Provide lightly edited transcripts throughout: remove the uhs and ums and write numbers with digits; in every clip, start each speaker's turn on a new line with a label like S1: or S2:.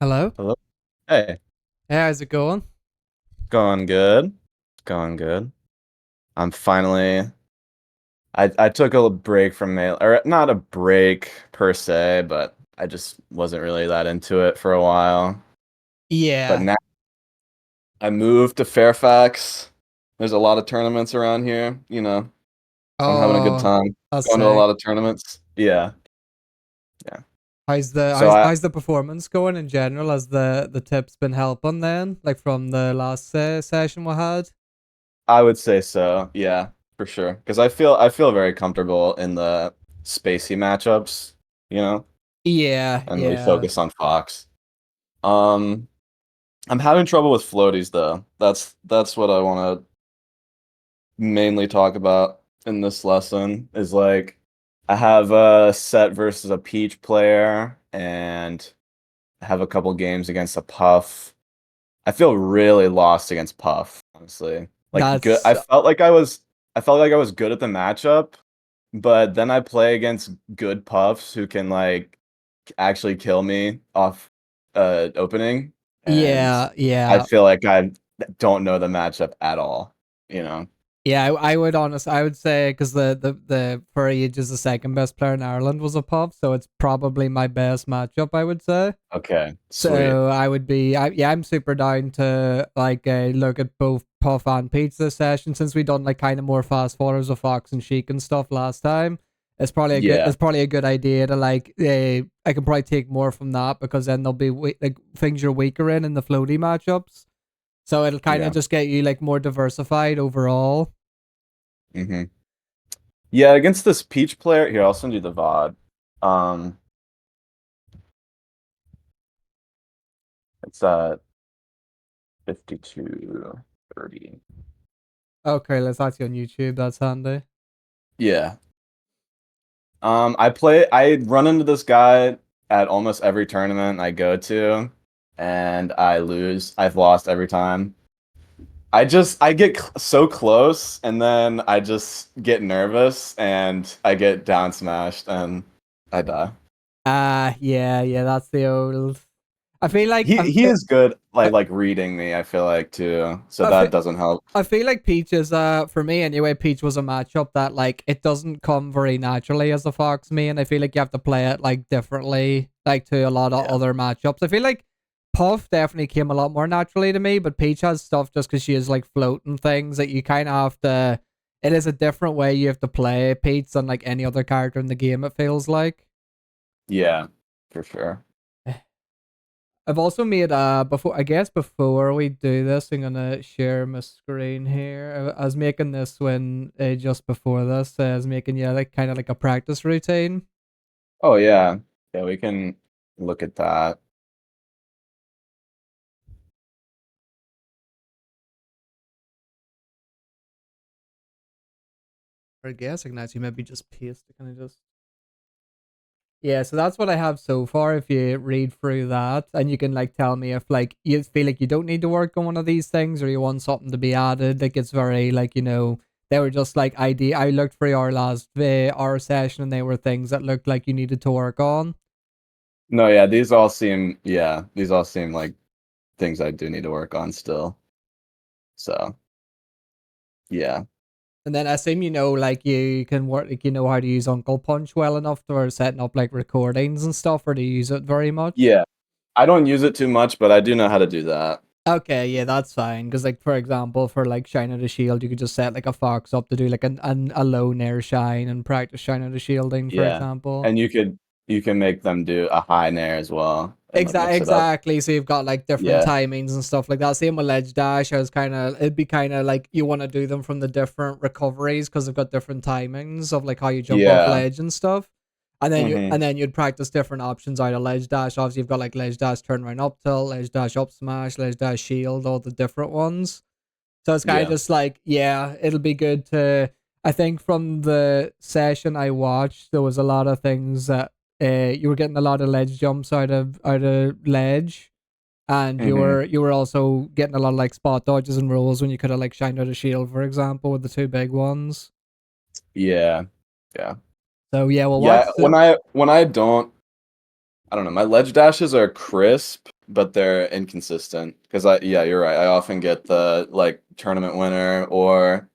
S1: Hello.
S2: Hello. Hey,
S1: Hey, how's it going?
S2: going good. Going good. I'm finally I took a break from mail or not a break per se, but I just wasn't really that into it for a while. But
S1: Yeah.
S2: now I moved to Fairfax. There's a lot of tournaments around here, so I'm having a good
S1: Oh,
S2: time
S1: that's
S2: going to a
S1: sick.
S2: lot of tournaments. Yeah, yeah.
S1: How's the
S2: So
S1: how's
S2: I
S1: how's the performance going in general? Has the tips been helping then, like from the last session we had?
S2: I would say so. Yeah, for sure. Because I feel very comfortable in the spacey matchups, you know,
S1: Yeah,
S2: and really
S1: yeah.
S2: focus on Fox. Um, I'm having trouble with floaties though. That's what I want to mainly talk about in this lesson is like I have a set versus a peach player and I have a couple games against a puff. I feel really lost against puff, honestly. Like good
S1: That's
S2: I felt like I was good at the matchup, but then I play against good puffs who can like actually kill me off opening, and
S1: yeah,
S2: I
S1: yeah.
S2: feel like I don't know the matchup at all, you know?
S1: Yeah, I would say because the for ages the second best player in Ireland was a pop, so it's probably my best matchup, I would say.
S2: Okay, sweet.
S1: So I would be, yeah, I'm super down to like look at both Puff and Pete's this session since we done like kind of more fast forwards with Fox and Sheik and stuff last time.
S2: Yeah,
S1: It's probably a good idea to like I can probably take more from that because then there'll be like things you're weaker in the floaty matchups. So it'll kind of
S2: yeah.
S1: just get you like more diversified overall.
S2: hmm Yeah, against this peach player, here, I'll send you the VOD. Um, it's at 52:30.
S1: Okay, let's actually on YouTube. That's handy.
S2: Yeah. I run into this guy at almost every tournament I go to, and I lose. I've lost every time. I get so close, and then I just get nervous, and I get down smashed, and I die.
S1: Yeah, yeah, that's the old. I feel like
S2: He is good,
S1: I,
S2: like reading me. I feel like too, so
S1: I feel,
S2: that doesn't help.
S1: I feel like Peach is for me anyway, Peach was a matchup that like it doesn't come very naturally as a Fox main. I feel like you have to play it like differently, like to a lot of
S2: Yeah,
S1: other matchups. I feel like Puff definitely came a lot more naturally to me, but Peach has stuff just because she is like floating things that you kind of have to. It is a different way you have to play Peach than like any other character in the game. It feels like.
S2: yeah, for sure.
S1: I've also made before I guess before we do this, I'm gonna share my screen here. I was making this when just before this, I was making yeah like kind of like a practice routine.
S2: Oh yeah, yeah. We can look at that.
S1: Or I guess I can actually maybe just paste it, kind of just yeah. So that's what I have so far. If you read through that, and you can like tell me if like you feel like you don't need to work on one of these things, or you want something to be added. Like it's very like they were just like idea. I looked through our last our session, and they were things that looked like you needed to work on.
S2: No, yeah, these all seem like things I do need to work on still. So yeah,
S1: And then I assume like you can work, like how to use Uncle Punch well enough for setting up like recordings and stuff, or do you use it very much?
S2: yeah. I don't use it too much, but I do know how to do that.
S1: Okay, yeah, that's fine. Because like for example, for like Shine of the Shield, you could just set like a fox up to do like a low nair shine and practice Shine of the Shielding, for
S2: Yeah,
S1: example.
S2: and you can make them do a high nair as well and like mix it up.
S1: Exactly. So you've got like different
S2: Yeah,
S1: timings and stuff like that. Same with Ledge Dash. I was kind of, it'd be kind of like you want to do them from the different recoveries because they've got different timings of like how you jump off
S2: yeah.
S1: ledge and stuff. And then
S2: hmm
S1: you'd practice different options out of Ledge Dash. Obviously, you've got like Ledge Dash turn around up tilt, Ledge Dash up smash, Ledge Dash shield, all the different ones. So it's kind of
S2: Yeah.
S1: just like, yeah, it'll be good to. I think from the session I watched, there was a lot of things that you were getting a lot of ledge jumps out of ledge, and
S2: hmm
S1: you were also getting a lot of like spot dodges and rolls when you could have like shined out a shield, for example, with the two big ones.
S2: Yeah. Yeah.
S1: So yeah, well,
S2: Yeah.
S1: watch the.
S2: When I don't, I don't know. My ledge dashes are crisp, but they're inconsistent. Because yeah, you're right. I often get the like tournament winner, or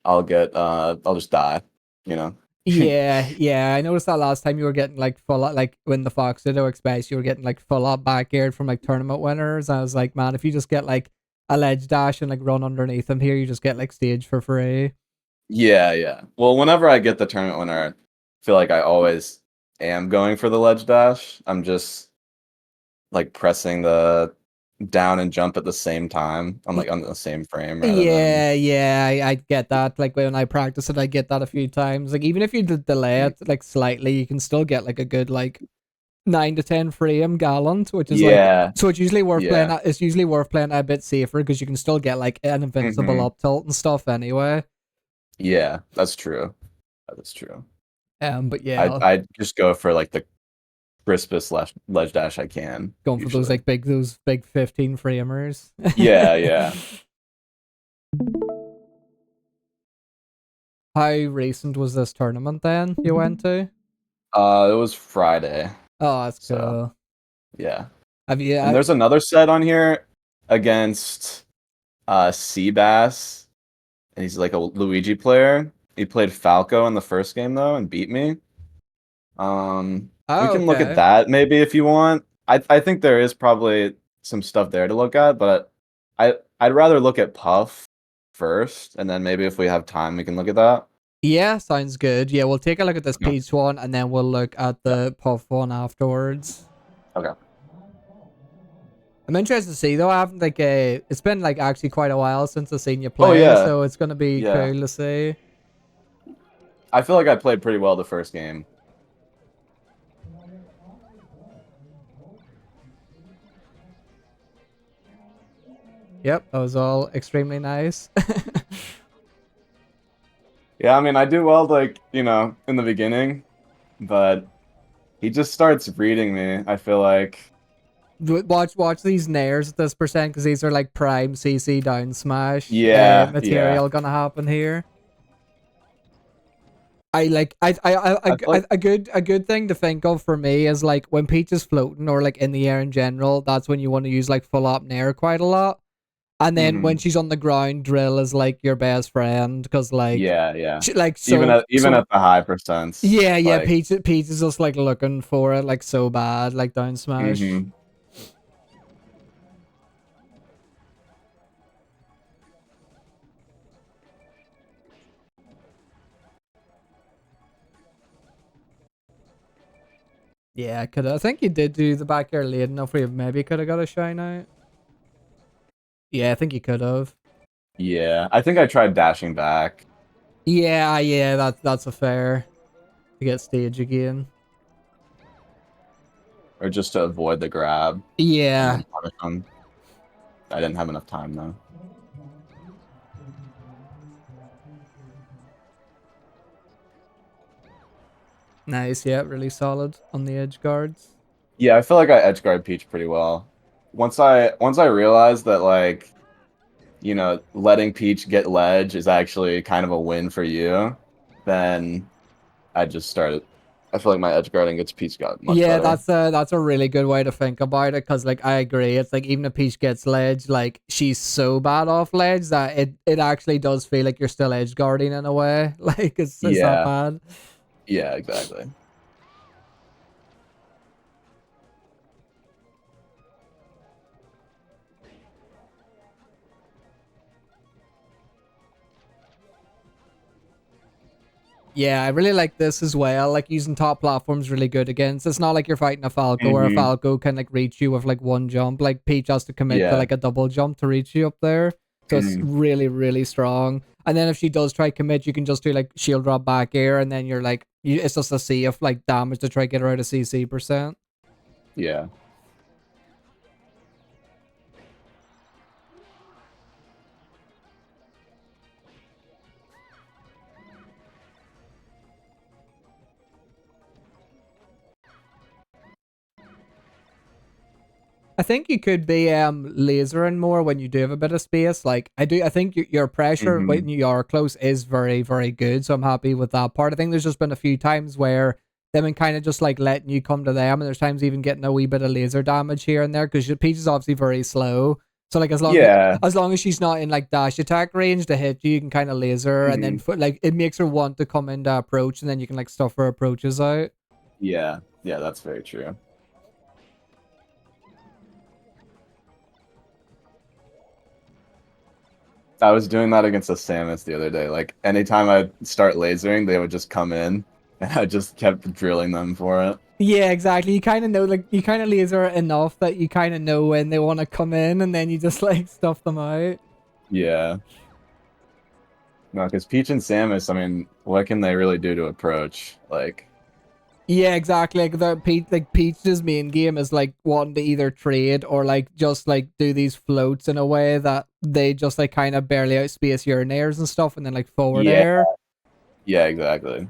S2: I'll just die. You know.
S1: Yeah, yeah. I noticed that last time you were getting like full up, like when the Fox Ditto Express, you were getting like full up back aired from like tournament winners. I was like, man, if you just get like a ledge dash and like run underneath them here, you just get like stage for free.
S2: Yeah, yeah. Well, whenever I get the tournament winner, I feel like I always am going for the ledge dash. I'm just like pressing the down and jump at the same time. I'm like on the same frame rather than
S1: Yeah, yeah, I get that. Like when I practice it, I get that a few times. Like even if you delay it like slightly, you can still get like a good like 9 to 10 frame gallant, which is like
S2: yeah,
S1: so it's usually worth playing.
S2: yeah.
S1: It's usually worth playing a bit safer because you can still get like an invincible
S2: hmm
S1: up tilt and stuff anyway.
S2: Yeah, that's true. That is true.
S1: But
S2: I
S1: yeah,
S2: I just go for like the crispest ledge dash I can
S1: going for
S2: usually.
S1: those big 15 framers.
S2: Yeah, yeah.
S1: How recent was this tournament then you went to?
S2: It was Friday,
S1: Oh, that's
S2: so
S1: cool.
S2: yeah.
S1: Have you?
S2: And there's another set on here against Seabass, and he's like a Luigi player. He played Falco in the first game though and beat me. We
S1: Oh,
S2: can look at
S1: okay.
S2: that maybe if you want. I think there is probably some stuff there to look at, but I'd rather look at Puff first, and then maybe if we have time, we can look at that.
S1: Yeah, sounds good. Yeah, we'll take a look at this
S2: Yeah.
S1: Peach one and then we'll look at
S2: Yeah.
S1: the Puff one afterwards.
S2: Okay.
S1: I'm interested to see though. I haven't like it's been like actually quite a while since I've seen you
S2: Oh
S1: play,
S2: yeah,
S1: so it's gonna be
S2: yeah.
S1: cool to see.
S2: I feel like I played pretty well the first game.
S1: Yep, that was all extremely nice.
S2: Yeah, I mean, I do well, like, in the beginning, but he just starts reading me, I feel like.
S1: Watch these nairs at this percent because these are like prime CC down smash
S2: Yeah, yeah.
S1: material gonna happen here. I like
S2: I feel like,
S1: a good thing to think of for me is like when Peach is floating or like in the air in general, that's when you want to use like full up nair quite a lot. And then when
S2: mhm.
S1: she's on the ground, drill is like your best friend because like
S2: Yeah, yeah.
S1: she, like
S2: Even
S1: so
S2: at even
S1: so
S2: at the high percents,
S1: yeah, yeah.
S2: like,
S1: Peach is just like looking for it like so bad like down smash.
S2: hmm
S1: Yeah, I could. I think you did do the back air late enough where you maybe could have got a shine out. Yeah, I think you could have.
S2: Yeah. I think I tried dashing back,
S1: Yeah, yeah. That's a fair to get stage again.
S2: or just to avoid the grab and
S1: Yeah.
S2: then punish him. I didn't have enough time though.
S1: Nice. Yeah, really solid on the edge guards.
S2: Yeah, I feel like I edge guard Peach pretty well. Once I realized that, like, letting Peach get ledge is actually kind of a win for you, then I just started. I feel like my edge guarding gets Peach got much
S1: Yeah,
S2: better.
S1: that's a really good way to think about it because like I agree. It's like even if Peach gets ledge, like she's so bad off ledge that it actually does feel like you're still edge guarding in a way. Like it's that
S2: Yeah,
S1: bad.
S2: yeah, exactly.
S1: Yeah, I really like this as well. Like using top platforms really good against. It's not like you're fighting a Falco where a
S2: hmm
S1: Falco can like reach you with like one jump. Like Peach has to commit to
S2: Yeah.
S1: like a double jump to reach you up there. So it's
S2: hmm
S1: really, really strong. And then if she does try commit, you can just do like shield drop back air and then you're like it's just a sea of like damage to try to get her out of CC percent.
S2: Yeah.
S1: I think you could be lasering more when you do have a bit of space. Like I think your pressure
S2: hmm
S1: when you are close is very very good. So I'm happy with that part. I think there's just been a few times where them and kind of just like letting you come to them. And there's times even getting a wee bit of laser damage here and there because Peach is obviously very slow. So like
S2: Yeah.
S1: as long as she's not in like dash attack range to hit you, you can kind of laser her, and then like it makes her want to come into approach, and then you can like stuff her approaches out.
S2: Yeah. Yeah, that's very true. I was doing that against the Samus the other day. Like anytime I'd start lasering, they would just come in, and I just kept drilling them for it.
S1: Yeah, exactly. You kind of know, like, you kind of laser enough that you kind of know when they want to come in, and then you just like stuff them out.
S2: Yeah. No, because Peach and Samus, I mean, what can they really do to approach? Like,
S1: Yeah, exactly. Like Peach's main game is like wanting to either trade or like just like do these floats in a way that they just like kind of barely outspace your nairs and stuff, and then like forward
S2: yeah,
S1: air.
S2: yeah, exactly.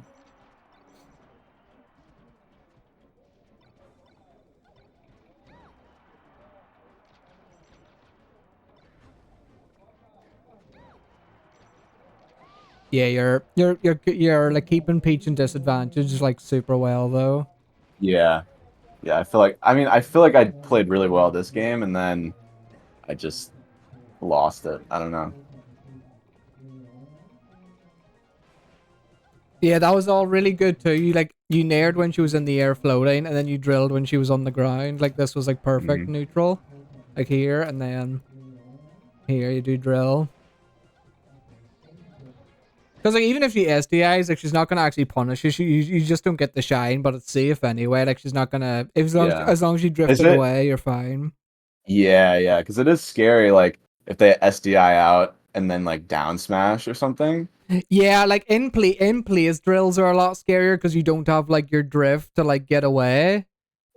S1: Yeah, you're like keeping Peach in disadvantage like super well though.
S2: Yeah, yeah. I feel like I played really well this game, and then I just lost it. I don't know.
S1: Yeah, that was all really good too. You nared when she was in the air floating, and then you drilled when she was on the ground. Like this was like perfect neutral. Like here, and then here you do drill. Because like even if she SDIs, like she's not gonna actually punish you. You just don't get the shine, but it's safe anyway. Like she's not gonna
S2: Yeah.
S1: as long as you drift
S2: Is
S1: it
S2: it?
S1: away, you're fine.
S2: Yeah, yeah. Because it is scary. Like if they SDI out and then like down smash or something.
S1: Yeah, like in place drills are a lot scarier because you don't have like your drift to like get away.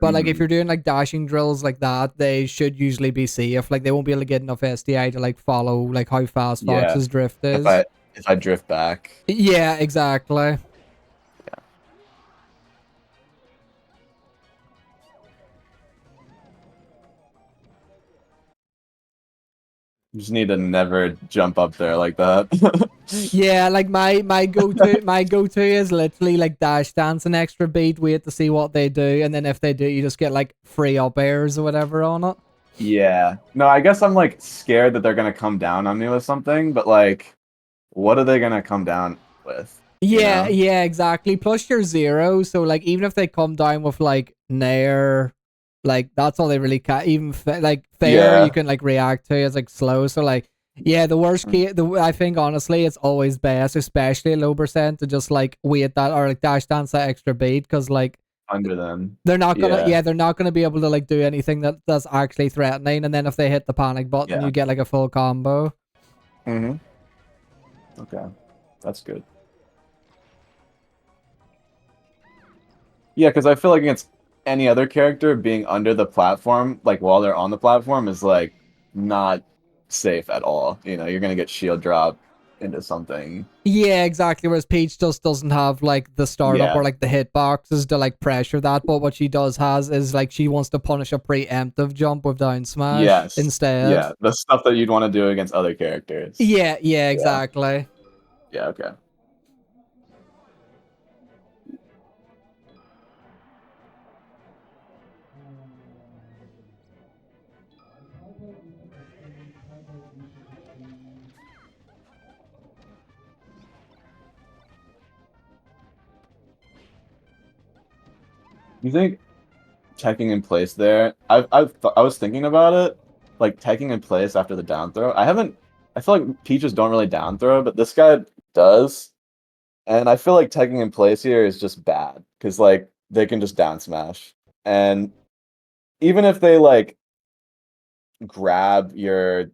S1: But like if
S2: Hmm.
S1: you're doing like dashing drills like that, they should usually be safe. Like they won't be able to get enough SDI to like follow like how fast
S2: Yeah.
S1: Fox's drift
S2: If
S1: is.
S2: I drift back.
S1: Yeah, exactly.
S2: You just need to never jump up there like that.
S1: Yeah, like my go to is literally like dash dance an extra beat, wait to see what they do, and then if they do, you just get like free up airs or whatever on it.
S2: Yeah. No, I guess I'm like scared that they're gonna come down on me with something, but like, what are they gonna come down with? You
S1: Yeah,
S2: know?
S1: yeah, exactly. Plus you're zero, so like even if they come down with like Nair, like that's all they really can. Even like fair, you
S2: Yeah.
S1: can like react to. It's like slow, so like yeah, the worst case. I think honestly, it's always best, especially at low percent, to just like wait that or like dash dance that extra beat because like
S2: Under them.
S1: they're not gonna
S2: Yeah.
S1: they're not gonna be able to like do anything that's actually threatening, and then if they hit the panic button,
S2: Yeah.
S1: you get like a full combo.
S2: Mm-hmm. Okay. That's good. Yeah, because I feel like against any other character, being under the platform, like while they're on the platform, is like not safe at all. You know, you're gonna get shield drop into something.
S1: Yeah, exactly. Whereas Peach just doesn't have like the startup
S2: Yeah.
S1: or like the hitboxes to like pressure that. But what she does has is like she wants to punish a preemptive jump with down smash
S2: Yes.
S1: instead.
S2: Yeah. The stuff that you'd want to do against other characters.
S1: Yeah, yeah,
S2: Yeah.
S1: exactly.
S2: Yeah. Okay. You think teching in place there? I was thinking about it, like teching in place after the down throw. I haven't. I feel like peaches don't really down throw, but this guy does, and I feel like teching in place here is just bad because like they can just down smash, and even if they like grab your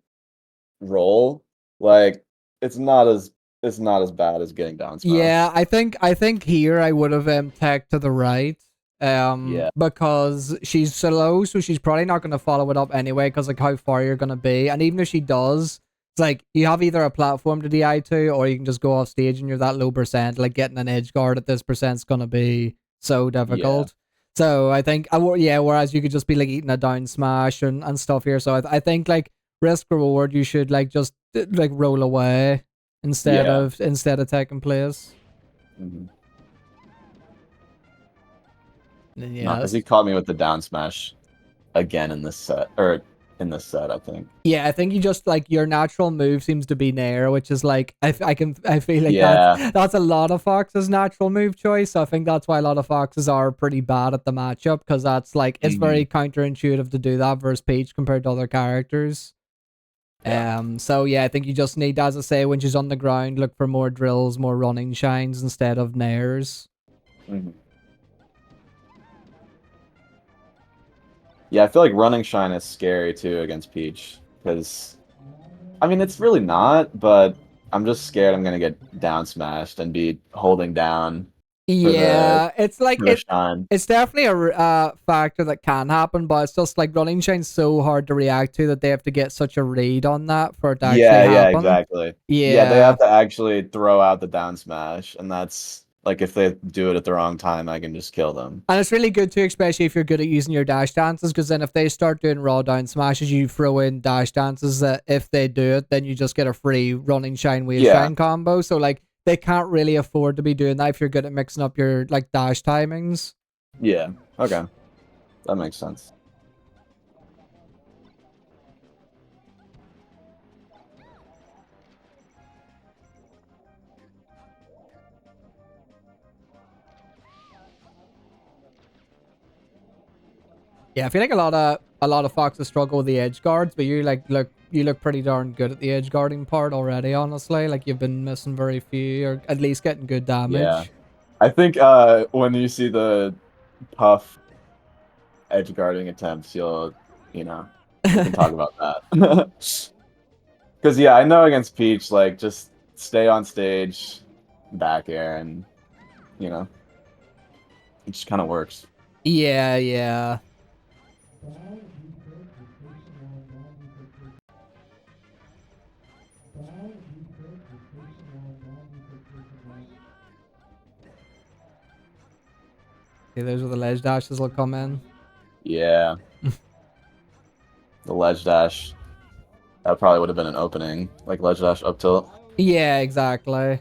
S2: roll, like it's not as it's not as bad as getting down
S1: Yeah,
S2: smashed.
S1: I think here I would have tech to the right.
S2: Yeah,
S1: Because she's slow, so she's probably not gonna follow it up anyway, because like how far you're gonna be. And even if she does, it's like you have either a platform to DI to, or you can just go off stage and you're that low percent. Like getting an edge guard at this percent's gonna be so
S2: yeah,
S1: difficult. So I think yeah, whereas you could just be like eating a down smash and stuff here. So I think like risk reward, you should like just like roll away
S2: yeah.
S1: instead of taking place.
S2: Mhm. No, because he
S1: Yes.
S2: caught me with the down smash again in this set, or in this set, I think.
S1: Yeah, I think you just like your natural move seems to be Nair, which is like I feel like
S2: Yeah.
S1: that's a lot of Fox's natural move choice. So I think that's why a lot of Foxes are pretty bad at the matchup because that's like it's very counterintuitive to do that versus Peach compared to other characters.
S2: Yeah.
S1: So yeah, I think you just need, as I say, when she's on the ground, look for more drills, more running shines instead of Nairs.
S2: Yeah, I feel like running shine is scary too against Peach because I mean it's really not, but I'm just scared I'm gonna get down smashed and be holding down for
S1: Yeah, it's like
S2: the shine.
S1: it's definitely a factor that can happen, but it's just like running shine's so hard to react to that they have to get such a read on that for it to actually
S2: Yeah,
S1: happen.
S2: exactly. Yeah, they
S1: Yeah.
S2: have to actually throw out the down smash, and that's like if they do it at the wrong time, I can just kill them.
S1: And it's really good too, especially if you're good at using your dash dances, because then if they start doing raw down smashes, you throw in dash dances that if they do it, then you just get a free running shine wave
S2: Yeah,
S1: shine combo. So like they can't really afford to be doing that if you're good at mixing up your like dash timings.
S2: yeah. Okay, that makes sense.
S1: Yeah, I feel like a lot of foxes struggle with the edge guards, but you look pretty darn good at the edge guarding part already, honestly. Like you've been missing very few or at least getting good
S2: Yeah,
S1: damage.
S2: I think when you see the puff edge guarding attempts, you know, we can talk about that. Because yeah, I know against Peach, like just stay on stage, back air, and you know, it just kind of works.
S1: Yeah, yeah. Okay, those are the ledge dashes will come in.
S2: Yeah, the ledge dash. That probably would have been an opening, like ledge dash up tilt.
S1: Yeah, exactly.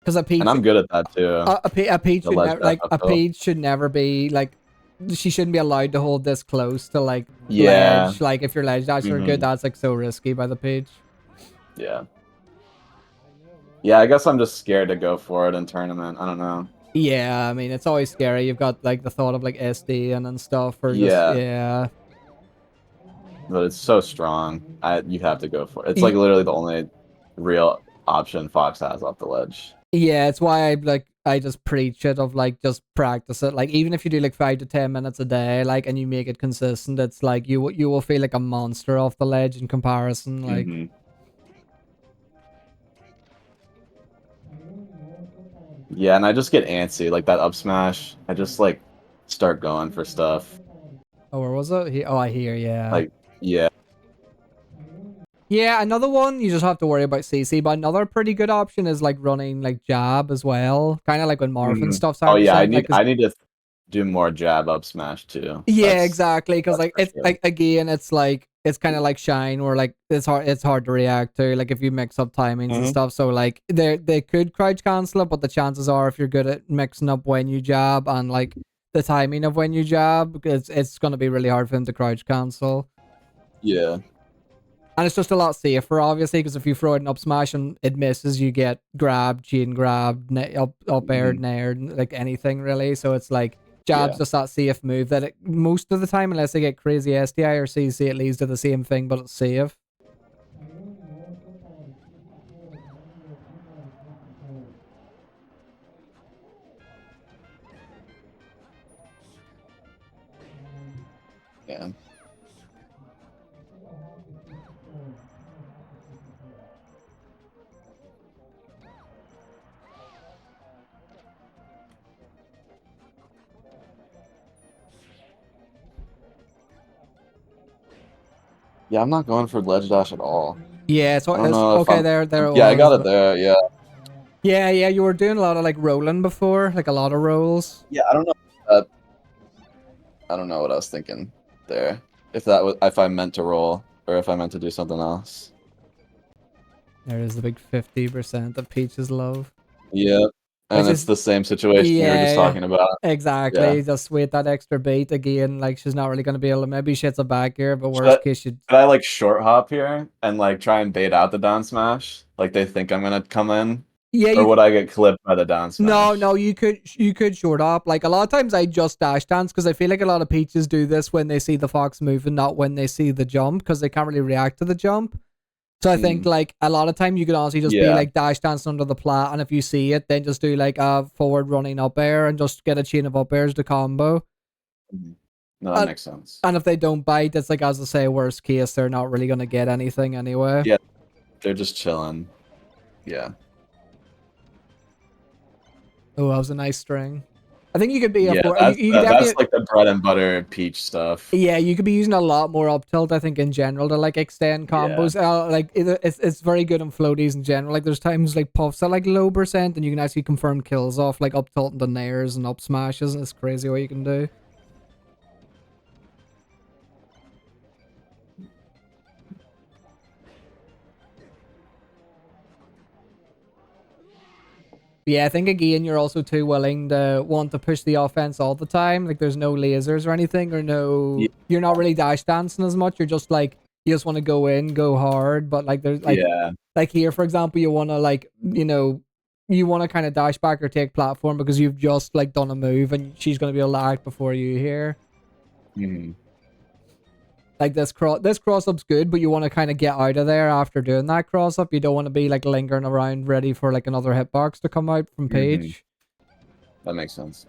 S1: Because
S2: And I'm good at that too.
S1: a peach
S2: The
S1: should
S2: ledge
S1: never
S2: dash
S1: like
S2: up
S1: a
S2: tilt.
S1: peach should never be like she shouldn't be allowed to hold this close to like
S2: Yeah.
S1: ledge. Like if your ledge dash are good, that's like so risky by the peach.
S2: Yeah. Yeah, I guess I'm just scared to go for it in tournament. I don't know.
S1: Yeah, I mean it's always scary. You've got like the thought of like SD and stuff or just
S2: Yeah,
S1: yeah.
S2: but it's so strong. You have to go for it. It's like literally the only real option Fox has off the ledge.
S1: Yeah, it's why I just preach it of like just practice it. Like even if you do like 5 to 10 minutes a day, like and you make it consistent, it's like you will feel like a monster off the ledge in comparison. Like
S2: Yeah, and I just get antsy, like that up smash. I just like start going for stuff.
S1: oh, where was it? Oh, I hear. Yeah.
S2: Like, yeah.
S1: Yeah, another one you just have to worry about CC, but another pretty good option is like running like jab as well. Kind of like when Morphin stuff's
S2: Oh yeah,
S1: 100%. Like,
S2: I need to do more jab up smash too.
S1: yeah, exactly. Because like
S2: For
S1: it's
S2: sure.
S1: like again, it's kind of like Shine, where like it's hard to react to. Like if you mix up timings and stuff, so like they could crouch cancel it, but the chances are if you're good at mixing up when you jab and like the timing of when you jab, it's gonna be really hard for them to crouch cancel.
S2: Yeah.
S1: And it's just a lot safer, obviously, because if you throw it in up smash and it misses, you get grabbed, chain grabbed, up aired, nared, like anything really. So it's like jab's just that safe move that most of the time, unless they get crazy SDI or CC, it leads to the same thing, but it's safe.
S2: Yeah. Yeah, I'm not going for ledge dash at all.
S1: Yeah,
S2: I don't
S1: it's
S2: know if
S1: okay.
S2: I'm.
S1: There it
S2: Yeah, I
S1: was.
S2: got it
S1: But
S2: there. Yeah.
S1: yeah, yeah, you were doing a lot of like rolling before, like a lot of rolls.
S2: Yeah, I don't know. I don't know what I was thinking there. If I meant to roll or if I meant to do something else.
S1: There is the big 50% that Peaches love.
S2: Yeah. And
S1: Which
S2: it's
S1: is,
S2: the same situation you were just
S1: yeah,
S2: talking about. Yeah.
S1: exactly. Just wait that extra beat again. Like she's not really gonna be able to. Maybe she hits a back here, but
S2: Should I,
S1: worst case, she.
S2: should I like short hop here and like try and bait out the down smash? Like they think I'm gonna come in?
S1: Yeah,
S2: Or
S1: you.
S2: would I get clipped by the down
S1: No,
S2: smash?
S1: no, you could short up. Like a lot of times, I just dash dance because I feel like a lot of peaches do this when they see the fox moving, not when they see the jump, because they can't really react to the jump. So I think
S2: Mm,
S1: like a lot of time you could honestly just be
S2: yeah.
S1: like dash dancing under the plat, and if you see it, then just do like a forward running up air and just get a chain of up airs to combo.
S2: Mhm. No, that
S1: And
S2: makes sense.
S1: and if they don't bite, it's like, as I say, worst case, they're not really gonna get anything anyway.
S2: Yeah, they're just chilling. Yeah.
S1: Oh, that was a nice string. I think you could be a
S2: Yeah,
S1: four. You could
S2: that's
S1: definitely.
S2: like the bread and butter peach stuff.
S1: Yeah, you could be using a lot more up tilt, I think, in general to like extend
S2: Yeah.
S1: combos. Like it's very good in floaties in general. Like there's times like puffs at like low percent, and you can actually confirm kills off like up tilt into nairs and up smashes, and it's crazy what you can do. Yeah, I think again you're also too willing to want to push the offense all the time. Like there's no lasers or anything, or
S2: Yeah.
S1: no, you're not really dash dancing as much. You're just like you just want to go in, go hard. But like there's
S2: Yeah.
S1: like here for example, you want to like you want to kind of dash back or take platform because you've just like done a move and she's gonna be able to act before you here.
S2: Mhm.
S1: Like this cross up's good, but you want to kind of get out of there after doing that cross up. You don't want to be like lingering around ready for like another hitbox to come out from
S2: Mhm.
S1: Page.
S2: That makes sense.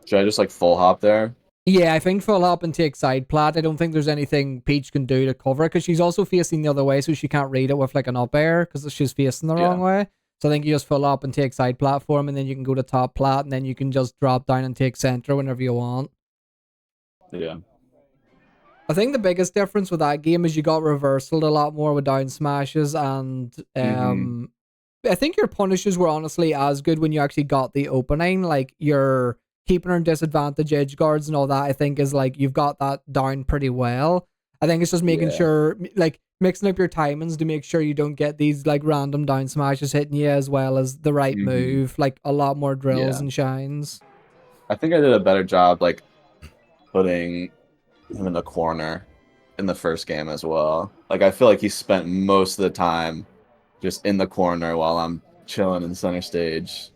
S2: Should I just like full hop there?
S1: Yeah, I think full up and take side plat. I don't think there's anything Peach can do to cover it because she's also facing the other way, so she can't read it with like an up air because she's facing the wrong
S2: Yeah.
S1: way. So I think you just full up and take side platform, and then you can go to top plat, and then you can just drop down and take center whenever you want.
S2: Yeah.
S1: I think the biggest difference with that game is you got reversaled a lot more with down smashes, and
S2: Mhm.
S1: I think your punishes were honestly as good when you actually got the opening. Like your keeping her in disadvantage edge guards and all that, I think is like you've got that down pretty well. I think it's just making
S2: Yeah.
S1: sure, like mixing up your timings to make sure you don't get these like random down smashes hitting you, as well as the right
S2: Mhm.
S1: move, like a lot more drills
S2: Yeah.
S1: and shines.
S2: I think I did a better job like putting him in the corner in the first game as well. Like I feel like he spent most of the time just in the corner while I'm chilling in center stage,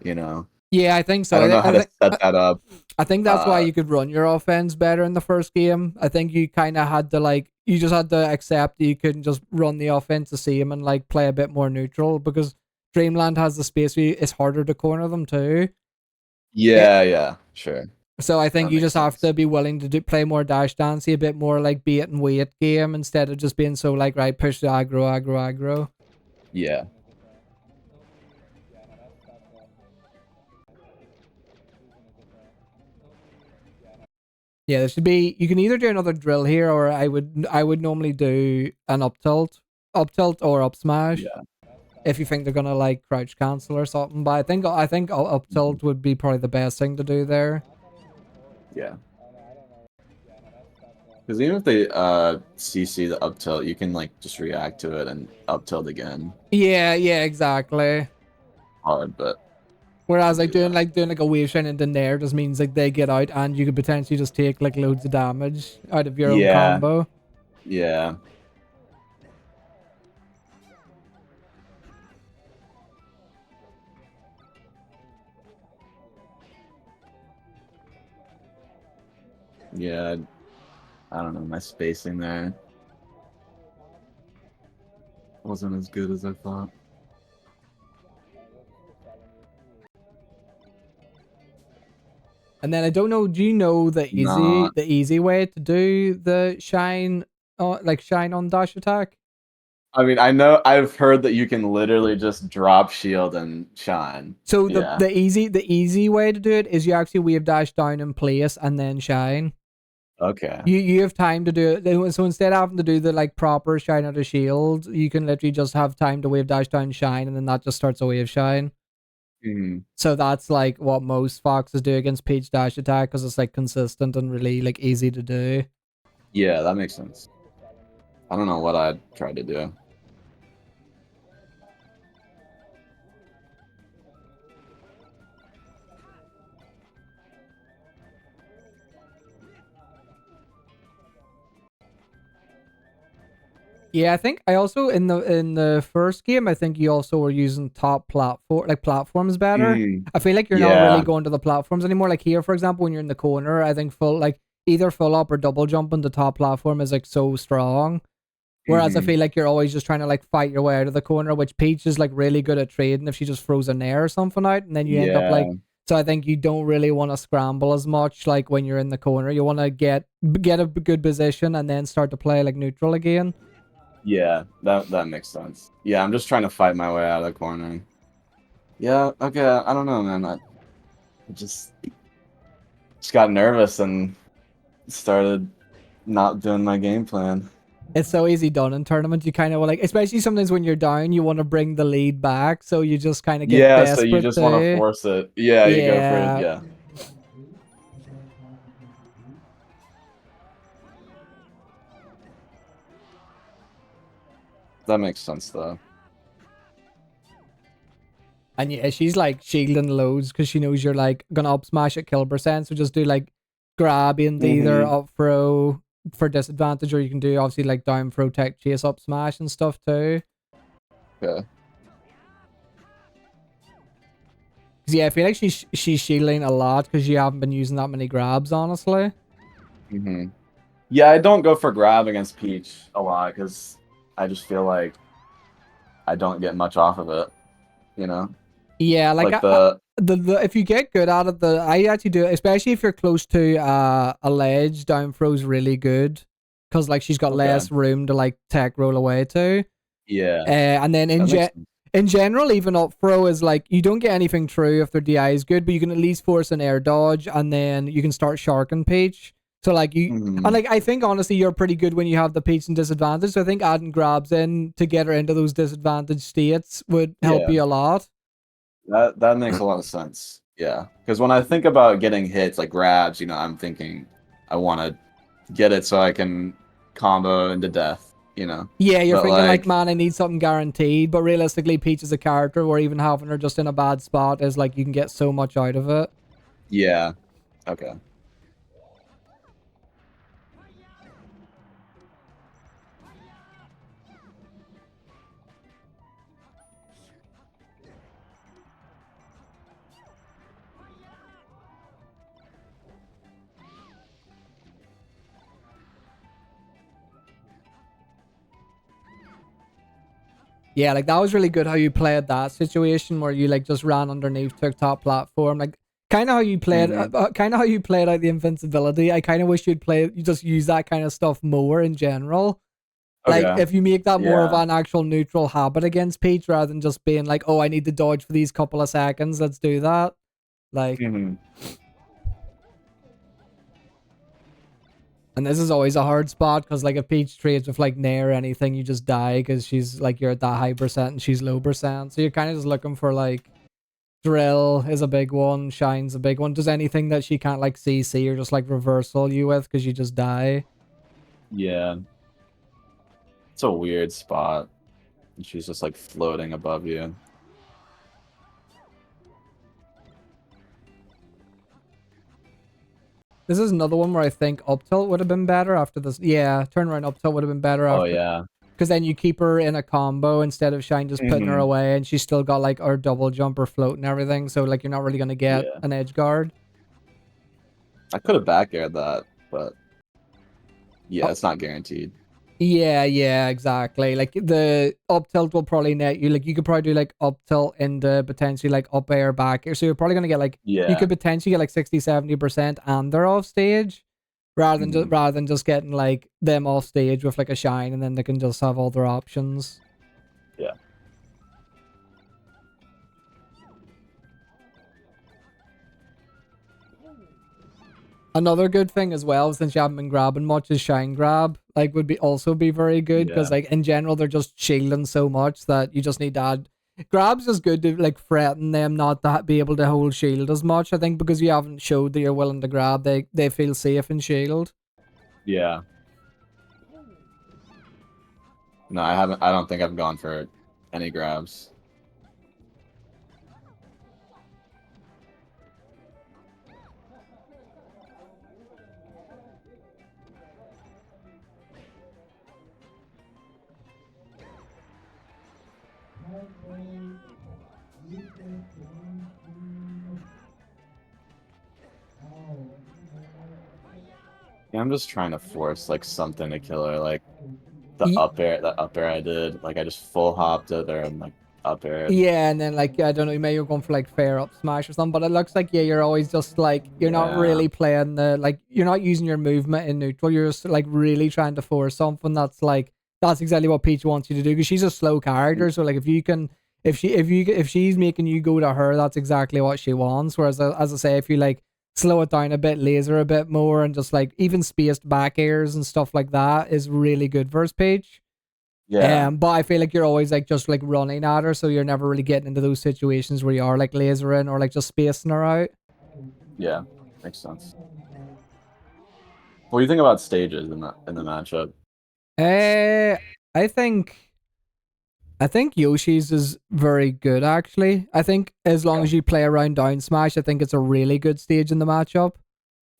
S2: you know.
S1: Yeah, I think
S2: I
S1: so.
S2: don't know how to set that up.
S1: I think that's why
S2: Uh
S1: you could run your offense better in the first game. I think you kind of had to like you just had to accept that you couldn't just run the offense to see him and like play a bit more neutral because Dreamland has the space where it's harder to corner them too. It,
S2: yeah, yeah, sure.
S1: so I think
S2: That
S1: you
S2: makes
S1: just have to
S2: sense.
S1: be willing to play more dash dancey, a bit more like bait and wait game instead of just being so like right push the aggro aggro aggro.
S2: Yeah.
S1: Yeah, there should be. You can either do another drill here, or I would normally do an up tilt or up smash
S2: Yeah.
S1: if you think they're gonna like crouch cancel or something. But I think up
S2: Mhm.
S1: tilt would be probably the best thing to do there.
S2: Yeah. Because even if they CC the up tilt, you can like just react to it and up tilt again.
S1: Yeah, yeah, exactly.
S2: Hard, but you
S1: Whereas
S2: can
S1: like
S2: do
S1: doing
S2: that.
S1: like doing like a wave shine into nair just means like they get out and you could potentially just take like loads of damage out of your own
S2: Yeah.
S1: combo.
S2: Yeah. Yeah. I don't know. My spacing there wasn't as good as I thought.
S1: And then I don't know, do you know
S2: No.
S1: the easy way to do the shine like shine on dash attack?
S2: I mean, I know I've heard that you can literally just drop shield and shine.
S1: So the
S2: Yeah.
S1: the easy the easy way to do it is you actually wave dash down in place and then shine.
S2: Okay.
S1: You have time to do it. So instead of having to do the like proper shine out of shield, you can literally just have time to wave dash down shine, and then that just starts a wave shine.
S2: Mhm.
S1: So that's like what most foxes do against Peach dash attack because it's like consistent and really like easy to do.
S2: Yeah, that makes sense. I don't know what I'd try to do.
S1: Yeah, I think I also in the first game, I think you also were using top platforms better.
S2: Mm,
S1: I feel like you're not really
S2: yeah.
S1: going to the platforms anymore. Like here, for example, when you're in the corner, I think full like either full up or double jump on the top platform is like so strong. Whereas I
S2: Hmm.
S1: feel like you're always just trying to like fight your way out of the corner, which Peach is like really good at trading if she just throws an air or something out, and then you end up like.
S2: Yeah.
S1: So I think you don't really want to scramble as much like when you're in the corner. You want to get a good position and then start to play like neutral again.
S2: Yeah. That makes sense. Yeah, I'm just trying to fight my way out of the corner. Yeah. Okay. I don't know, man. I just just got nervous and started not doing my game plan.
S1: It's so easy done in tournaments. You kind of like, especially sometimes when you're down, you want to bring the lead back. So you just kind of get
S2: Yeah. So you
S1: desperate
S2: just want to
S1: too.
S2: force it. Yeah. You go for it.
S1: Yeah.
S2: Yeah. That makes sense though.
S1: And yeah, she's like shielding loads because she knows you're like gonna up smash at kill percent. So just do like grab into either
S2: Hmm.
S1: up throw for disadvantage, or you can do obviously like down throw tech chase up smash and stuff too.
S2: Okay.
S1: 'Cause yeah, I feel like she's shielding a lot because you haven't been using that many grabs, honestly.
S2: Hmm. Yeah, I don't go for grab against Peach a lot because I just feel like I don't get much off of it. You know,
S1: Yeah, like
S2: like the
S1: the if you get good at it, the I actually do it, especially if you're close to a ledge. Down throw's really good because like she's got
S2: okay.
S1: less room to like tech roll away to.
S2: Yeah,
S1: And then
S2: that makes sense.
S1: in general, even up throw is like you don't get anything through if their DI is good, but you can at least force an air dodge, and then you can start sharking Peach. So like you and
S2: Hmm.
S1: like I think honestly you're pretty good when you have the Peach and disadvantage. So I think adding grabs in to get her into those disadvantaged states would help
S2: Yeah,
S1: you a lot.
S2: that makes a lot of sense. Yeah, because when I think about getting hits like grabs, I'm thinking I want to get it so I can combo into death.
S1: Yeah, you're
S2: But
S1: thinking like,
S2: like,
S1: man, I need something guaranteed. But realistically, Peach is a character where even having her just in a bad spot is like you can get so much out of it.
S2: yeah, okay.
S1: Yeah, like that was really good how you played that situation where you like just ran underneath, took top platform, like kind of how you played,
S2: Hmm.
S1: kind of how you played out the invincibility. I kind of wish you just use that kind of stuff more in general. Like
S2: Okay.
S1: if you make that more of
S2: Yeah.
S1: an actual neutral habit against Peach rather than just being like, oh, I need to dodge for these couple of seconds. Let's do that. Like,
S2: Hmm.
S1: and this is always a hard spot because like if Peach trades with like Nair or anything, you just die because she's like you're at that high percent and she's low percent. So you're kind of just looking for like Drill is a big one. Shine's a big one. Does anything that she can't like CC or just like reversal you with because you just die?
S2: Yeah. It's a weird spot. And she's just like floating above you.
S1: This is another one where I think up tilt would have been better after this. Yeah, turnaround up tilt would have been better
S2: Oh
S1: after
S2: yeah.
S1: because then you keep her in a combo instead of Shine just putting her
S2: Hmm.
S1: away and she's still got like her double jump or float and everything. So like you're not really gonna get
S2: Yeah.
S1: an edge guard.
S2: I could have back aired that, but yeah, it's not guaranteed.
S1: Yeah, yeah, exactly. Like the up tilt will probably net you. Like you could probably do like up tilt into potentially like up air back air. So you're probably gonna get like you
S2: Yeah.
S1: could potentially get like 60-70% and they're off stage
S2: Hmm.
S1: rather than just getting like them off stage with like a shine and then they can just have all their options.
S2: Yeah.
S1: Another good thing as well, since you haven't been grabbing much, is shine grab. Like would be also be very good because
S2: Yeah.
S1: like in general they're just shielding so much that you just need to add. Grabs is good to like threaten them not to be able to hold shield as much. I think because you haven't showed that you're willing to grab, they feel safe in shield.
S2: Yeah. No, I haven't. I don't think I've gone for any grabs. I'm just trying to force like something to kill her, like
S1: Y-
S2: that up air I did. Like I just full hopped it there and like up air.
S1: Yeah, and then like I don't know, maybe you're going for like fair up smash or something, but it looks like yeah, you're always just like you're not
S2: Yeah.
S1: really playing the like you're not using your movement in neutral. You're just like really trying to force something that's like that's exactly what Peach wants you to do because she's a slow character. So like if you can if she's making you go to her, that's exactly what she wants. Whereas as I say, if you like slow it down a bit, laser a bit more, and just like even spaced back airs and stuff like that is really good versus Peach.
S2: Yeah.
S1: But I feel like you're always like just like running at her, so you're never really getting into those situations where you are like lasering or like just spacing her out.
S2: Yeah. Makes sense. What do you think about stages in the matchup?
S1: Uh, I think I think Yoshi's is very good actually. I think as long
S2: Okay.
S1: as you play around down smash, I think it's a really good stage in the matchup.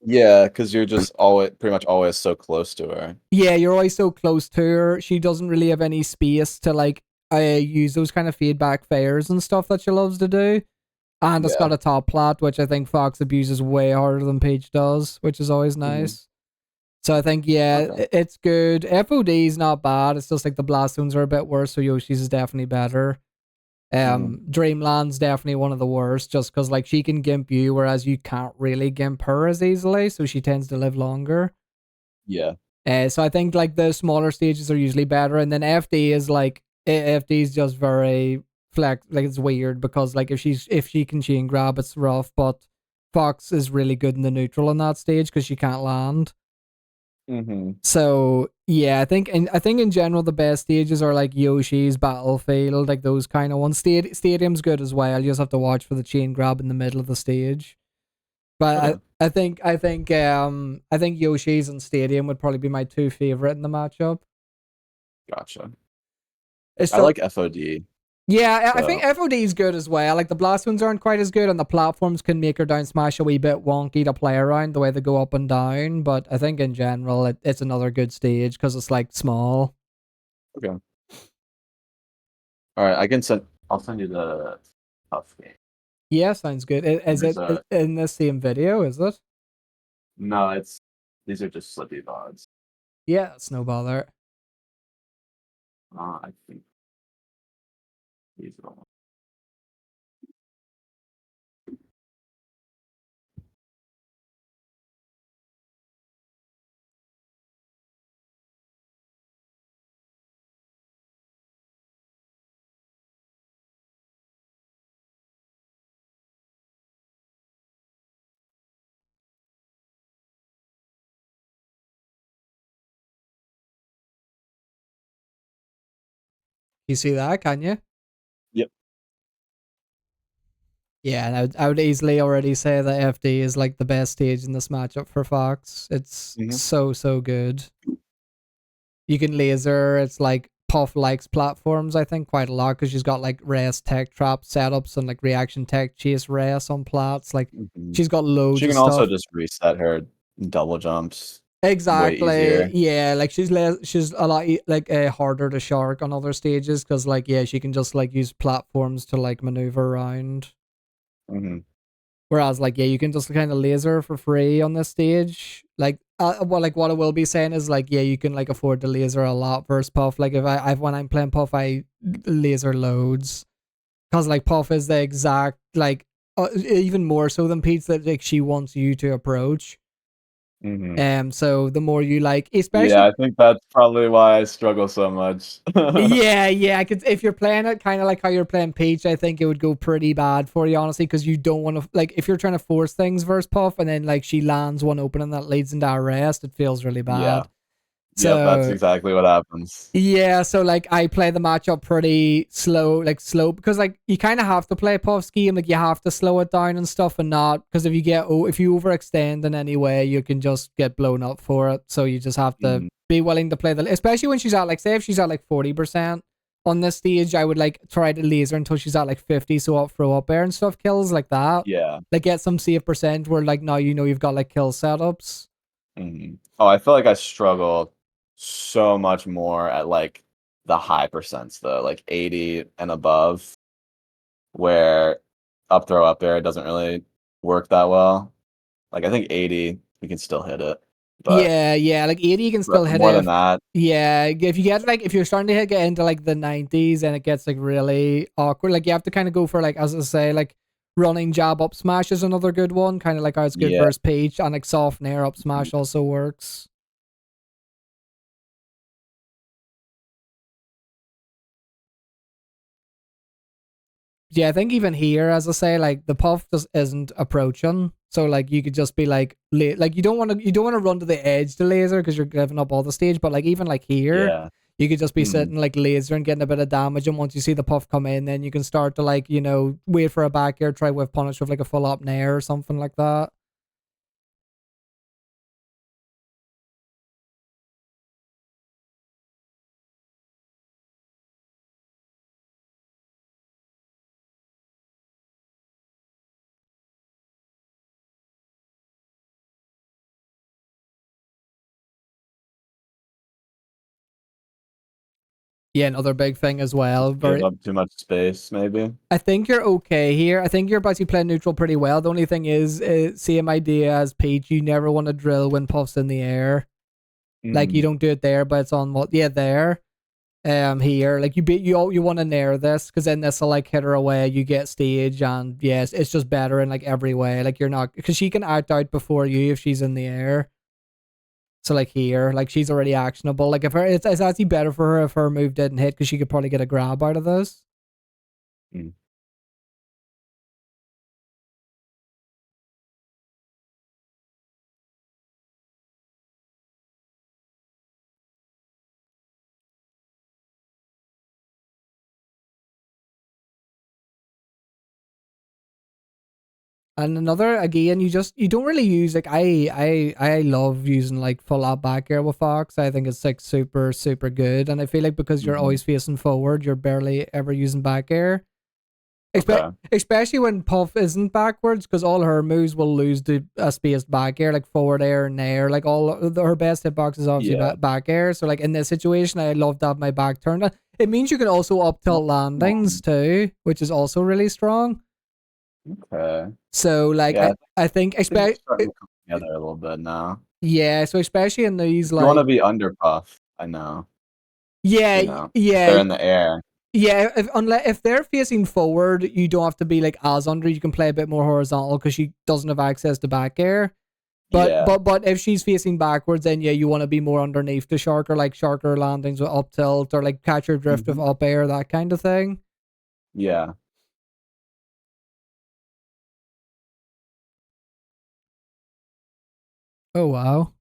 S2: Yeah, because you're just always pretty much always so close to her.
S1: Yeah, you're always so close to her. She doesn't really have any space to like use those kind of feedback fairs and stuff that she loves to do. And it's
S2: Yeah.
S1: got a top plat, which I think Fox abuses way harder than Peach does, which is always
S2: Hmm.
S1: nice. So I think, yeah,
S2: Okay.
S1: it's good. FOD is not bad. It's just like the blast zones are a bit worse, so Yoshi's is definitely better.
S2: Hmm.
S1: Dreamland's definitely one of the worst, just because like she can gimp you, whereas you can't really gimp her as easily, so she tends to live longer.
S2: Yeah.
S1: So I think like the smaller stages are usually better, and then FD is like FD is just very flex, like it's weird because like if she can chain grab, it's rough. But Fox is really good in the neutral on that stage because she can't land.
S2: Hmm.
S1: So yeah, I think in general the best stages are like Yoshi's Battlefield, like those kind of ones. Stadium's good as well. You just have to watch for the chain grab in the middle of the stage. But
S2: Okay.
S1: I think Yoshi's and Stadium would probably be my two favorite in the matchup.
S2: Gotcha.
S1: It's
S2: I
S1: just
S2: like FOD.
S1: yeah, I think
S2: So
S1: FOD is good as well. Like the blast ones aren't quite as good, and the platforms can make her down smash a wee bit wonky to play around the way they go up and down. But I think in general, it's another good stage because it's like small.
S2: okay. All right. I'll send you the tough game.
S1: Yeah, sounds good.
S2: And
S1: Is
S2: there's
S1: it
S2: a
S1: in the same video? Is it?
S2: no. It's these are just slippy VODs.
S1: Yeah, it's no bother.
S2: I think these are the ones.
S1: You see that? Can you?
S2: Yep.
S1: Yeah, and I would easily already say that FD is like the best stage in this matchup for Fox. It's
S2: Hmm.
S1: so good. You can laser. It's like Puff likes platforms, I think, quite a lot because she's got like rest tech trap setups and like reaction tech chase rest on plats. Like
S2: Hmm.
S1: she's got loads
S2: She
S1: of
S2: can also
S1: stuff.
S2: just reset her double jumps way
S1: Exactly.
S2: easier.
S1: Yeah, like she's a lot like harder to shark on other stages because like yeah, she can just like use platforms to like maneuver around.
S2: Hmm.
S1: Whereas, like, yeah, you can just kind of laser for free on this stage. Like what I will be saying is, like, yeah, you can like afford to laser a lot versus Puff. Like, if I when I'm playing Puff, I laser loads because like Puff is the exact like even more so than Pete's that like she wants you to approach.
S2: Hmm.
S1: So the more you like,
S2: Yeah,
S1: especially
S2: I think that's probably why I struggle so much.
S1: yeah, I could if you're playing it kind of like how you're playing Peach, I think it would go pretty bad for you honestly because you don't want to like if you're trying to force things versus Puff and then like she lands one opening that leads into a rest, it feels really
S2: Yeah.
S1: bad.
S2: Yep, that's
S1: So
S2: exactly what happens.
S1: yeah, so like I play the matchup pretty slow, like slow because like you kind of have to play Puff's game, like you have to slow it down and stuff, and not because if you overextend in any way, you can just get blown up for it. So you just have to
S2: Mhm.
S1: be willing to play the, especially when she's at like say if she's at like 40% on this stage, I would like try to laser until she's at like 50, so up throw up air and stuff kills like that,
S2: Yeah.
S1: like get some safe percent where like now you know you've got like kill setups.
S2: Oh, I feel like I struggle so much more at like the high percents though, like 80 and above, where up throw up air doesn't really work that well. Like I think 80, we can still hit it. but
S1: Yeah, like 80 you can still hit
S2: more than
S1: F.
S2: that,
S1: Yeah, if you get like if you're starting to get into like the 90s and it gets like really awkward, like you have to kind of go for like as I say, like running jab up smash is another good one, kind of like how it's good
S2: yeah.
S1: versus Peach, and like soft nair up smash also works. Yeah, I think even here, as I say, like the puff just isn't approaching. So like you could just be like, like you don't want to run to the edge to laser because you're giving up all the stage. But like even like here,
S2: Yeah.
S1: you could just be
S2: Mm.
S1: sitting like laser and getting a bit of damage. And once you see the puff come in, then you can start to like wait for a back air, try with punish with like a full up nair or something like that. Yeah, another big thing as well.
S2: Just give
S1: Very,
S2: up too much space, maybe.
S1: I think you're okay here. I think you're basically playing neutral pretty well. The only thing is, same idea as Peach. You never want to drill when puff's in the air. Like you
S2: Mm.
S1: don't do it there, but it's on what? Yeah, there. Here, like you want to nair this because then this will like hit her away. You get stage, and yes, it's just better in like every way. Like you're not because she can act out before you if she's in the air. So like here, like she's already actionable. Like if her, it's actually better for her if her move didn't hit because she could probably get a grab out of this.
S2: Mm.
S1: And another again, you don't really use like I love using like full out back air with Fox. I think it's like super good, and I feel like because you're
S2: Hmm.
S1: always facing forward, you're barely ever using back air.
S2: Okay.
S1: Especially when Puff isn't backwards, because all her moves will lose to a spaced back air, like forward air and air. Like her best hitbox is obviously
S2: Yeah.
S1: back air. So like in this situation, I love to have my back turned. It means you can also up tilt landings too, which is also really strong.
S2: Okay.
S1: So like
S2: Yeah,
S1: I think
S2: I think it's starting to come together a little bit now.
S1: yeah. So especially in these
S2: If you want to
S1: like
S2: be under puff, I know,
S1: yeah
S2: if
S1: yeah
S2: they're in the air.
S1: yeah, if they're facing forward, you don't have to be like as under. You can play a bit more horizontal because she doesn't have access to back air.
S2: Yeah.
S1: But if she's facing backwards, then yeah, you want to be more underneath the shark or like sharker landings with up tilt or like catcher drift with
S2: Hmm.
S1: up air, that kind of thing.
S2: Yeah.
S1: Oh wow,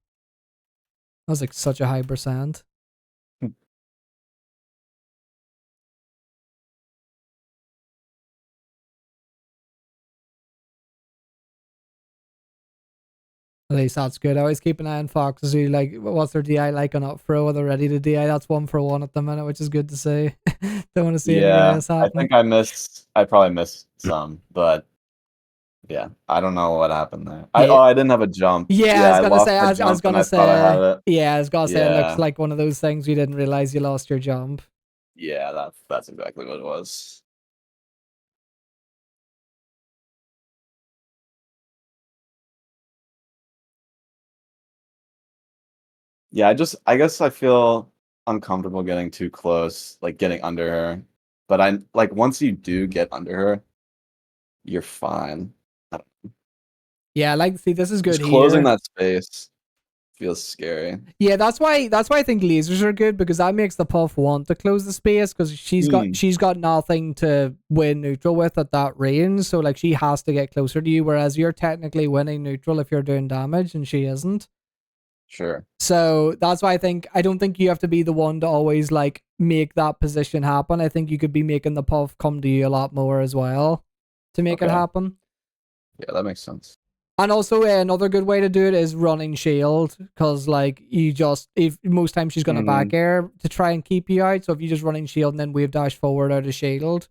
S1: that was like such a high percent. At least that's good. I always keep an eye on Foxes who like what's their DI like on up throw. Are they ready to DI? That's 1 for 1 at the minute, which is good to see. Don't want to see any
S2: Yeah.
S1: gas
S2: I
S1: happen.
S2: think I probably missed some, but yeah, I don't know what happened there.
S1: Yeah,
S2: I didn't have a jump.
S1: yeah. I
S2: Yeah,
S1: was
S2: I
S1: gonna
S2: lost
S1: say.
S2: my
S1: I was
S2: jump and
S1: gonna
S2: I thought I
S1: say.
S2: had it.
S1: Yeah, I was gonna say. It looks
S2: Yeah.
S1: like one of those things you didn't realize you lost your jump.
S2: Yeah, that's exactly what it was. Yeah, I guess I feel uncomfortable getting too close, like getting under her. But I like once you do get under her, you're fine. I don't-
S1: Yeah, like see, this is good
S2: Just closing
S1: here.
S2: that space feels scary.
S1: Yeah, that's why I think lasers are good because that makes the puff want to close the space because
S2: Mm,
S1: she's got nothing to win neutral with at that range. So like she has to get closer to you, whereas you're technically winning neutral if you're doing damage and she isn't.
S2: sure.
S1: So that's why I don't think you have to be the one to always like make that position happen. I think you could be making the puff come to you a lot more as well to make it
S2: Okay.
S1: happen.
S2: Yeah, that makes sense.
S1: And also another good way to do it is running shield because like you just if most times she's gonna
S2: Hmm.
S1: back air to try and keep you out. So if you just running shield and then wave dash forward out of shield,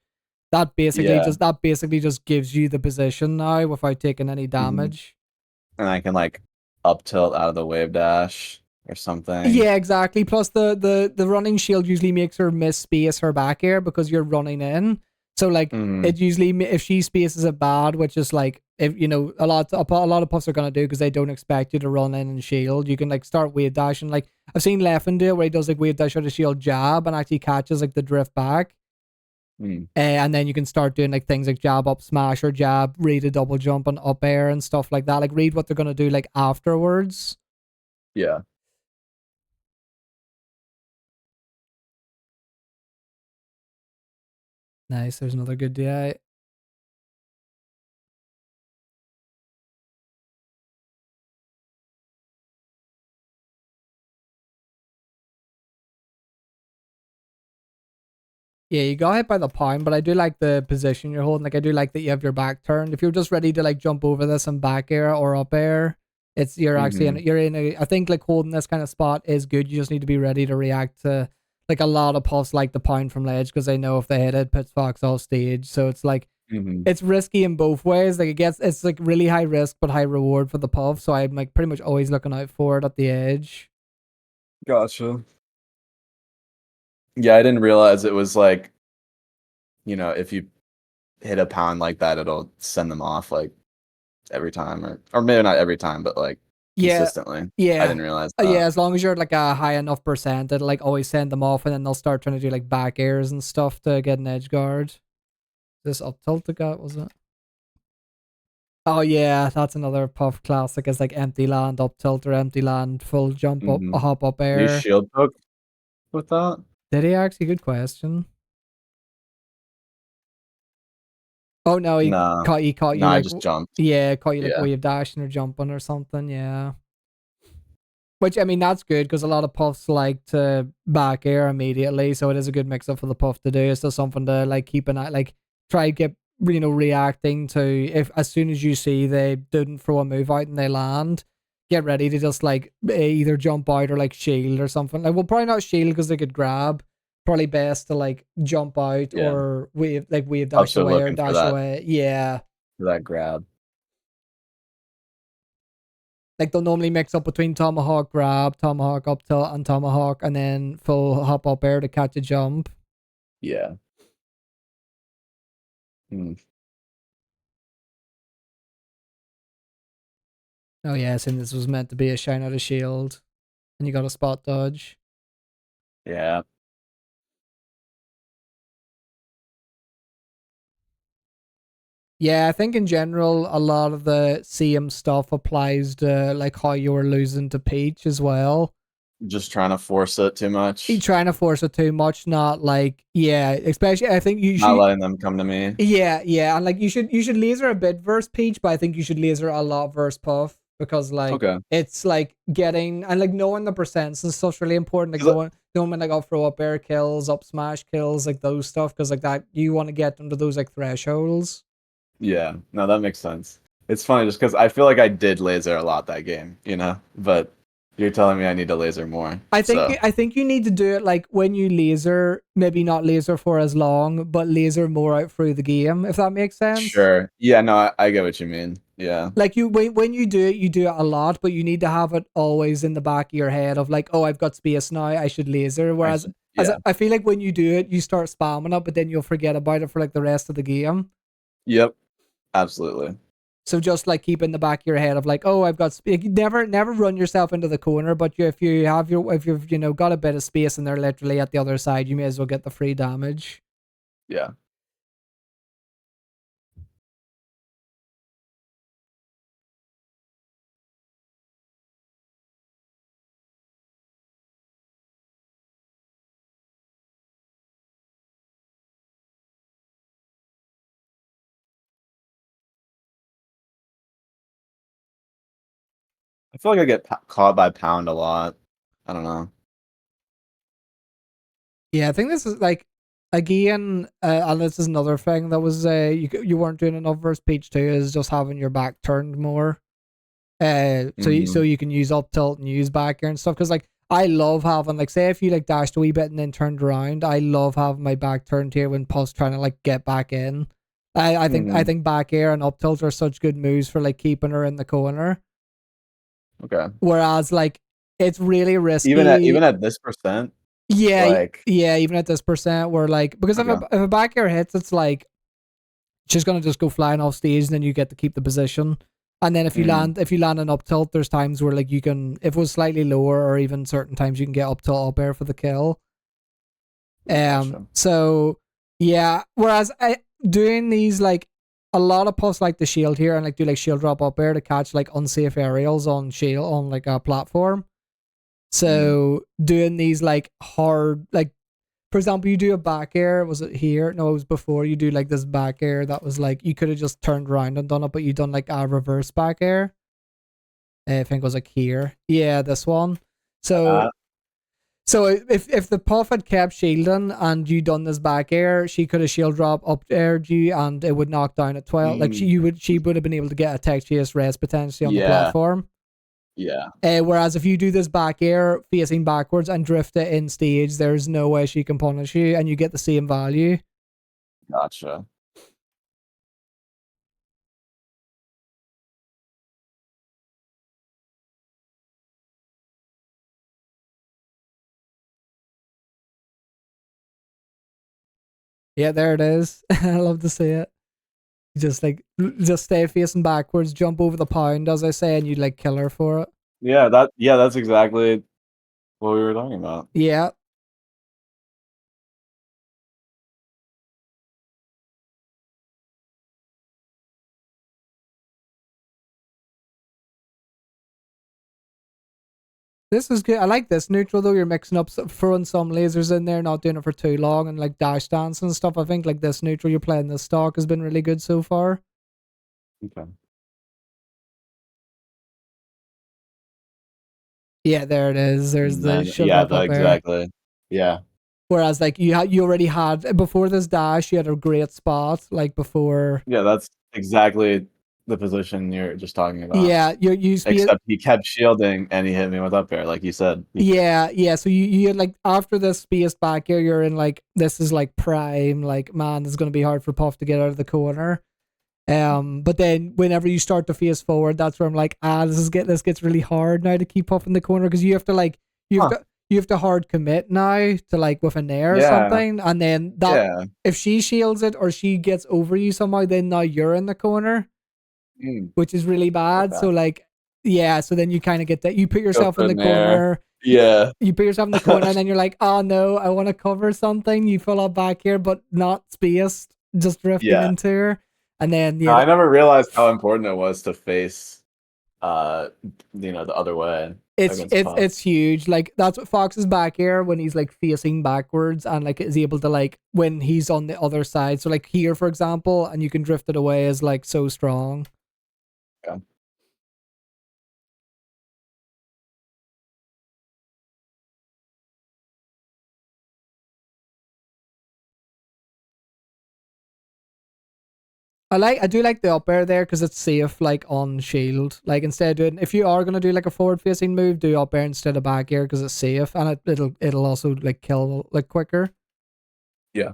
S2: Yeah.
S1: that basically just gives you the position now without taking any
S2: Hmm.
S1: damage.
S2: And I can like up tilt out of the wave dash or something.
S1: Yeah, exactly. Plus the running shield usually makes her miss space her back air because you're running in. So like
S2: Mm-hmm.
S1: it usually if she spaces it bad, which is like if you know a lot of puffs are gonna do because they don't expect you to run in and shield. You can like start wave dashing. Like I've seen Leffen do it where he does like wave dash out of shield jab and actually catches like the drift back.
S2: Mm.
S1: And then you can start doing like things like jab up smash or jab read a double jump and up air and stuff like that. Like read what they're gonna do like afterwards.
S2: Yeah.
S1: Nice. There's another good DI. Yeah, you got hit by the pound, but I do like the position you're holding. Like I do like that you have your back turned. If you're just ready to like jump over this and back air or up air, it's you're actually
S2: Mm-hmm.
S1: you're in a. I think like holding this kind of spot is good. You just need to be ready to react to like a lot of puffs like the pound from ledge because they know if they hit it, puts Fox off stage. So it's like
S2: Mm-hmm.
S1: it's risky in both ways. Like it's like really high risk but high reward for the puff. So I'm like pretty much always looking out for it at the edge.
S2: Gotcha. Yeah, I didn't realize it was like, if you hit a pound like that, it'll send them off like every time, or maybe not every time, but like
S1: Yeah,
S2: consistently. I
S1: yeah.
S2: didn't realize
S1: Yeah,
S2: that.
S1: as long as you're like a high enough percent, it'll like always send them off and then they'll start trying to do like back airs and stuff to get an edge guard. This up tilt got was it? Oh yeah, that's another puff classic is like empty land up tilt or empty land full jump up
S2: Mm-hmm.
S1: a hop up
S2: Do you
S1: air.
S2: shield poke with that?
S1: Did he actually? Good question. Oh no, he
S2: No.
S1: caught
S2: No,
S1: you
S2: I
S1: like
S2: just jumped.
S1: yeah, caught you like
S2: Yeah.
S1: wave dashing or jumping or something, yeah. Which I mean that's good because a lot of puffs like to back air immediately, so it is a good mix up for the puff to do. It's just something to like keep an eye, like try get reacting to if as soon as you see they didn't throw a move out and they land, get ready to just like either jump out or like shield or something. Like well probably not shield because they could grab. Probably best to like jump out
S2: Yeah.
S1: or wave dash
S2: Also
S1: away or
S2: looking for
S1: dash away. Yeah.
S2: that grab.
S1: Like they'll normally mix up between tomahawk grab, tomahawk up tilt, and tomahawk, and then full hop up air to catch a jump.
S2: Yeah. Hmm.
S1: Oh yes, and this was meant to be a shine out of shield, and you got a spot dodge.
S2: Yeah.
S1: Yeah, I think in general a lot of the CM stuff applies to like how you were losing to Peach as well.
S2: Just trying to force it too
S1: You
S2: much.
S1: trying to force it too much, not like yeah. Especially I think you
S2: Not
S1: should
S2: letting them come to me.
S1: yeah, and like you should laser a bit versus Peach, but I think you should laser a lot versus Puff because like
S2: Okay.
S1: it's like getting and like knowing the percents and stuff's really important. Like
S2: 'Cause
S1: knowing when like I'll throw up air kills, up smash kills, like those stuff because like that you want to get them to those like thresholds.
S2: Yeah, no, that makes sense. It's funny just because I feel like I did laser a lot that game, but you're telling me I need to laser more. So
S1: I think you need to do it like when you laser, maybe not laser for as long, but laser more out through the game, if that makes sense.
S2: sure. Yeah, no, I get what you mean. Yeah.
S1: Like when you do it a lot, but you need to have it always in the back of your head of like, oh, I've got space now, I should laser. Whereas as
S2: Yeah.
S1: I feel like when you do it, you start spamming it, but then you'll forget about it for like the rest of the game.
S2: Yep. Absolutely.
S1: So just like keep in the back of your head of like, oh, I've got space. Never run yourself into the corner, but if you've got a bit of space and they're literally at the other side, you may as well get the free damage.
S2: Yeah. I feel like I get caught by pound a lot. I don't know.
S1: Yeah, I think this is like again, and this is another thing that was you weren't doing enough versus Peach 2 is just having your back turned more. So
S2: Hmm.
S1: you can use up tilt and use back air and stuff because like I love having like say if you like dashed a wee bit and then turned around, I love having my back turned here when Pulse trying to like get back in. I
S2: Hmm.
S1: think back air and up tilt are such good moves for like keeping her in the corner.
S2: Okay.
S1: Whereas like it's really
S2: Even at
S1: risky.
S2: even at this percent.
S1: Yeah,
S2: Like,
S1: yeah, even at this percent, where like because
S2: okay.
S1: if a back air hits, it's like she's gonna just go flying off stage, and then you get to keep the position. And then
S2: Mm,
S1: if you land an up tilt, there's times where like you can, if it was slightly lower, or even certain times you can get up tilt up air for the kill.
S2: gotcha.
S1: So yeah. Whereas doing these like a lot of puffs like the shield here and like do like shield drop up air to catch like unsafe aerials on shield on like a platform.
S2: Mm,
S1: So doing these like hard like for example, you do a back air. Was it here? No, it was before. You do like this back air that was like you could have just turned around and done it, but you done like a reverse back air. I think it was like here. Yeah, this one. So
S2: uh,
S1: if the puff had kept shielding and you done this back air, she could have shield drop up aired you and it would knock down at 12. Like
S2: mm,
S1: she would have been able to get a tech chase rest potentially on the
S2: yeah,
S1: platform.
S2: yeah,
S1: Whereas if you do this back air facing backwards and drift it in stage, there's no way she can punish you and you get the same value.
S2: gotcha.
S1: Yeah, there it is. I love to see it. Just like just stay facing backwards, jump over the pound, as I say, and you like kill her for it.
S2: Yeah, that's exactly what we were talking about.
S1: Yeah. This is good. I like this neutral though. You're mixing up throwing some lasers in there, not doing it for too long, and like dash dance and stuff. I think like this neutral you're playing this stock has been really good so far.
S2: Okay.
S1: Yeah, there it is. There's
S2: And
S1: the
S2: then
S1: shield
S2: yeah,
S1: drop
S2: the
S1: up air.
S2: exactly. Yeah.
S1: Whereas like you already had before this dash, you had a great spot like before.
S2: Yeah, that's exactly the position you're just talking about.
S1: Yeah, you speed.
S2: Except he kept shielding and he hit me with up air, like you said.
S1: Yeah, yeah. So you had like after this space back here, you're in like this is like prime. Like man, this is gonna be hard for Puff to get out of the corner. But then whenever you start to face forward, that's where I'm like, this gets really hard now to keep Puff in the corner because you have to like
S2: Huh.
S1: you have to hard commit now to like with a nair or
S2: Yeah.
S1: something, and then that
S2: Yeah.
S1: if she shields it or she gets over you somehow, then now you're in the corner,
S2: Mm,
S1: which is really bad.
S2: okay.
S1: So like, yeah, so then you kind of get that you put
S2: Go
S1: yourself in
S2: for
S1: the
S2: an air.
S1: corner.
S2: Yeah.
S1: You put yourself in the corner, and then you're like, oh no, I want to cover something. You fill up back here, but not spaced, just drifting
S2: Yeah.
S1: into her, and then
S2: No,
S1: yeah,
S2: I never realized how important it was to face uh the other way against Puff.
S1: it's huge. Like that's what Fox is back here when he's like facing backwards and like is able to like when he's on the other side. So like here, for example, and you can drift it away is like so strong.
S2: Yeah.
S1: I do like the up air there because it's safe like on shield. Like instead of doing if you are gonna do like a forward facing move, do up air instead of back air because it's safe and it'll also like kill like quicker.
S2: Yeah.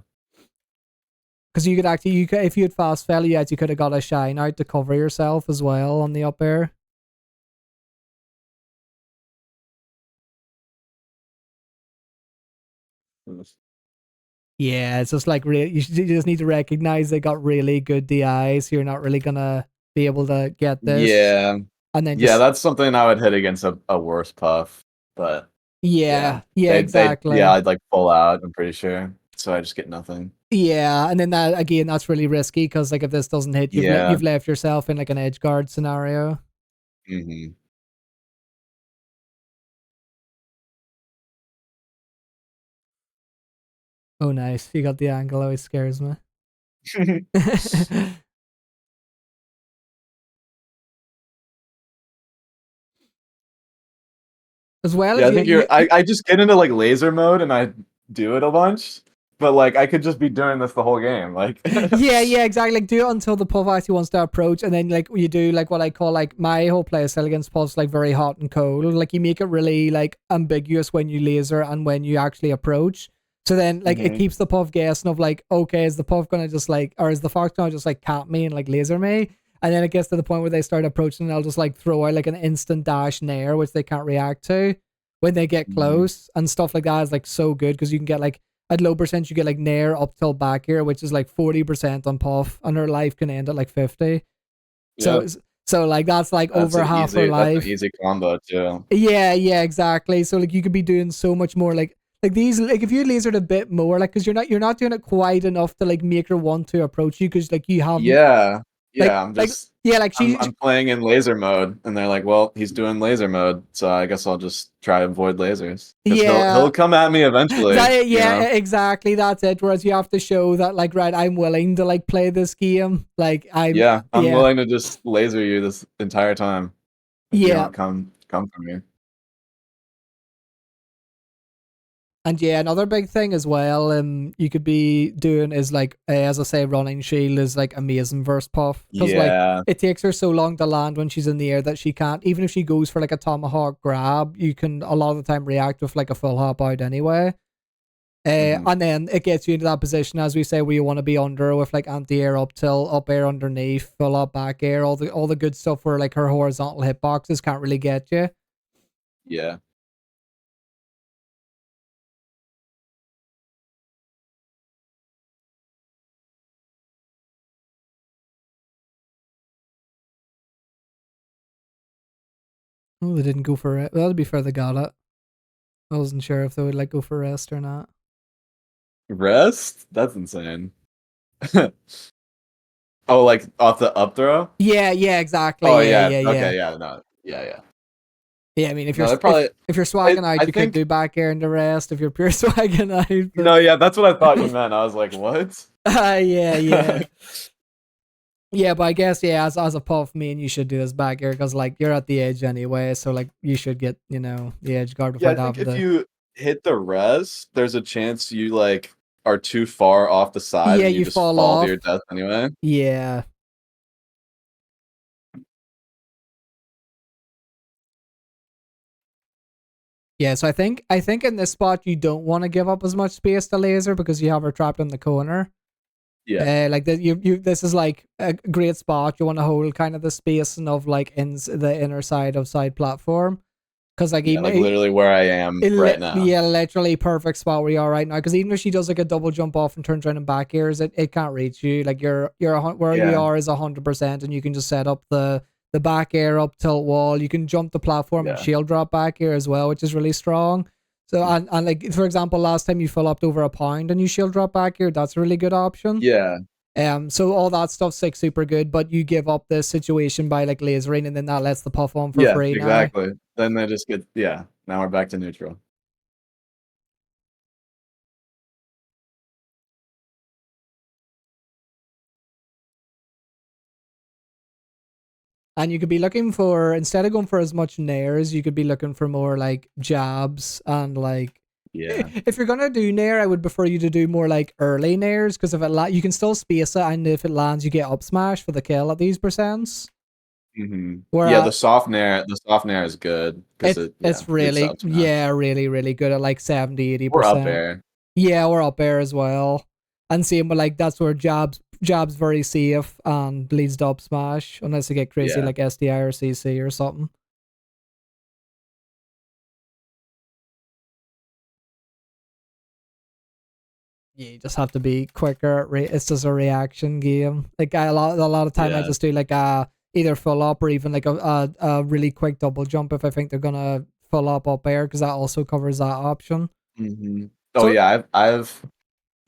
S1: Because you could actually you could if you had fast fell, you actually could have got a shine out to cover yourself as well on the up air. Yeah, it's just like you just need to recognize they got really good DI, so you're not really gonna be able to get this,
S2: Yeah.
S1: and then
S2: Yeah,
S1: just
S2: that's something I would hit against a worse Puff. But yeah.
S1: yeah,
S2: They yeah,
S1: exactly.
S2: I'd like pull out, I'm pretty sure. So I just get nothing.
S1: Yeah, and then that again, that's really risky because like if this doesn't hit,
S2: Yeah.
S1: you've left yourself in like an edge guard scenario.
S2: Hmm.
S1: Oh, nice! You got the angle. Always scares me. As well
S2: Yeah,
S1: as
S2: I think I just get into like laser mode and I do it a bunch. But like I could just be doing this the whole game. Like
S1: yeah, exactly. Like do it until the puff actually wants to approach, and then like you do like what I call like my whole play style against puffs like very hot and cold. Like you make it really like ambiguous when you laser and when you actually approach. So then like it
S2: Mhm.
S1: keeps the puff guessing of like, okay, is the puff gonna just like or is the fox gonna just like cap me and like laser me? And then it gets to the point where they start approaching and they'll just like throw out like an instant dash nair which they can't react to. when they get
S2: Mhm.
S1: close and stuff like that is like so good because you can get like at low percent you get like nair up till back here, which is like 40% on puff, and her life can end at like 50.
S2: Yeah,
S1: So so like that's like over half her
S2: that's an
S1: life.
S2: easy combo too.
S1: Yeah, yeah, exactly. So like you could be doing so much more like these like if you lasered a bit more like because you're not doing it quite enough to like make her want to approach you because like you haven't
S2: Yeah,
S1: like
S2: yeah.
S1: like yeah like
S2: I'm playing in laser mode, and they're like, "Well, he's doing laser mode, so I guess I'll just try to avoid lasers because
S1: yeah
S2: he'll come at me eventually."
S1: that
S2: You
S1: yeah
S2: know?
S1: exactly that's it. Whereas you have to show that like right I'm willing to like play this game like I'm
S2: Yeah, I'm
S1: yeah
S2: willing to just laser you this entire time if you
S1: yeah.
S2: don't come for me.
S1: And yeah, another big thing as well, you could be doing is like, as I say, running shield is like amazing verse puff because like
S2: Yeah.
S1: it takes her so long to land when she's in the air that she can't. Even if she goes for like a tomahawk grab, you can a lot of the time react with like a full hop out anyway.
S2: Hmm.
S1: And then it gets you into that position, as we say, where you want to be under with like anti-air up till, up air underneath, full up back air, all the good stuff where like her horizontal hitboxes can't really get you.
S2: Yeah.
S1: Oh, they didn't go for it. Well, to be fair, they got it. I wasn't sure if they would like go for rest or not.
S2: Rest? That's insane. Oh, like off the up throw?
S1: Yeah, yeah, exactly.
S2: Oh
S1: Yeah,
S2: yeah.
S1: yeah, yeah.
S2: Okay. Yeah. No. Yeah. Yeah.
S1: Yeah, I mean, if you're
S2: No, they probably.
S1: if you're swagging
S2: I
S1: out, you could
S2: think.
S1: do back air and the rest. If you're pure swagging out, but
S2: No. Yeah. That's what I thought you meant. I was like, what?
S1: yeah, yeah, yeah. But I guess yeah, as a puff, me and you should do this back air because like you're at the edge anyway, so like you should get the edge guard
S2: Yeah. I
S1: without
S2: think
S1: having
S2: if
S1: to.
S2: you hit the res, there's a chance you like are too far off the side
S1: Yeah,
S2: and you
S1: you
S2: just
S1: fall
S2: fall to
S1: off.
S2: your death anyway.
S1: Yeah, yeah. So I think in this spot you don't want to give up as much space to laser because you have her trapped in the corner.
S2: Yeah.
S1: Like that, this is like a great spot. You want to hold kind of the spacing of like in the inner side of side platform, because like
S2: Yeah.
S1: even
S2: Like literally where I am right now.
S1: yeah, literally perfect spot where you are right now. Because even if she does like a double jump off and turns around and back airs, it can't reach you. Like where you
S2: Yeah.
S1: are is 100%, and you can just set up the back air up tilt wall. You can jump the platform and
S2: Yeah.
S1: shield drop back air as well, which is really strong. So and like for example, last time you fill up to over a pound and you shield drop back here, that's a really good option.
S2: Yeah.
S1: So all that stuff's like super good, but you give up this situation by like lasering, and then that lets the puff on for
S2: Yeah.
S1: free now.
S2: Exactly. Then they just get. Yeah. Now we're back to neutral.
S1: And you could be looking for, instead of going for as much nairs, you could be looking for more like jabs and like.
S2: Yeah.
S1: If you're gonna do nair, I would prefer you to do more like early nairs because if you can still space it, and if it lands, you get up smash for the kill at these percents.
S2: Hmm. Yeah.
S1: Where
S2: The soft nair is good because
S1: it's
S2: it's
S1: really
S2: up smash.
S1: yeah really really good at like 70 80
S2: We're up
S1: percent.
S2: air.
S1: Yeah, we're up there as well. And same with like that's where jabs very safe and leads to up smash unless you get crazy
S2: Yeah.
S1: like SDI or CC or something. Yeah, you just have to be quicker. It's just a reaction game. Like a lot of time I
S2: Yeah.
S1: just do like either full up or even like a really quick double jump if I think they're gonna full up air because that also covers that option.
S2: Hmm. Oh
S1: So
S2: yeah.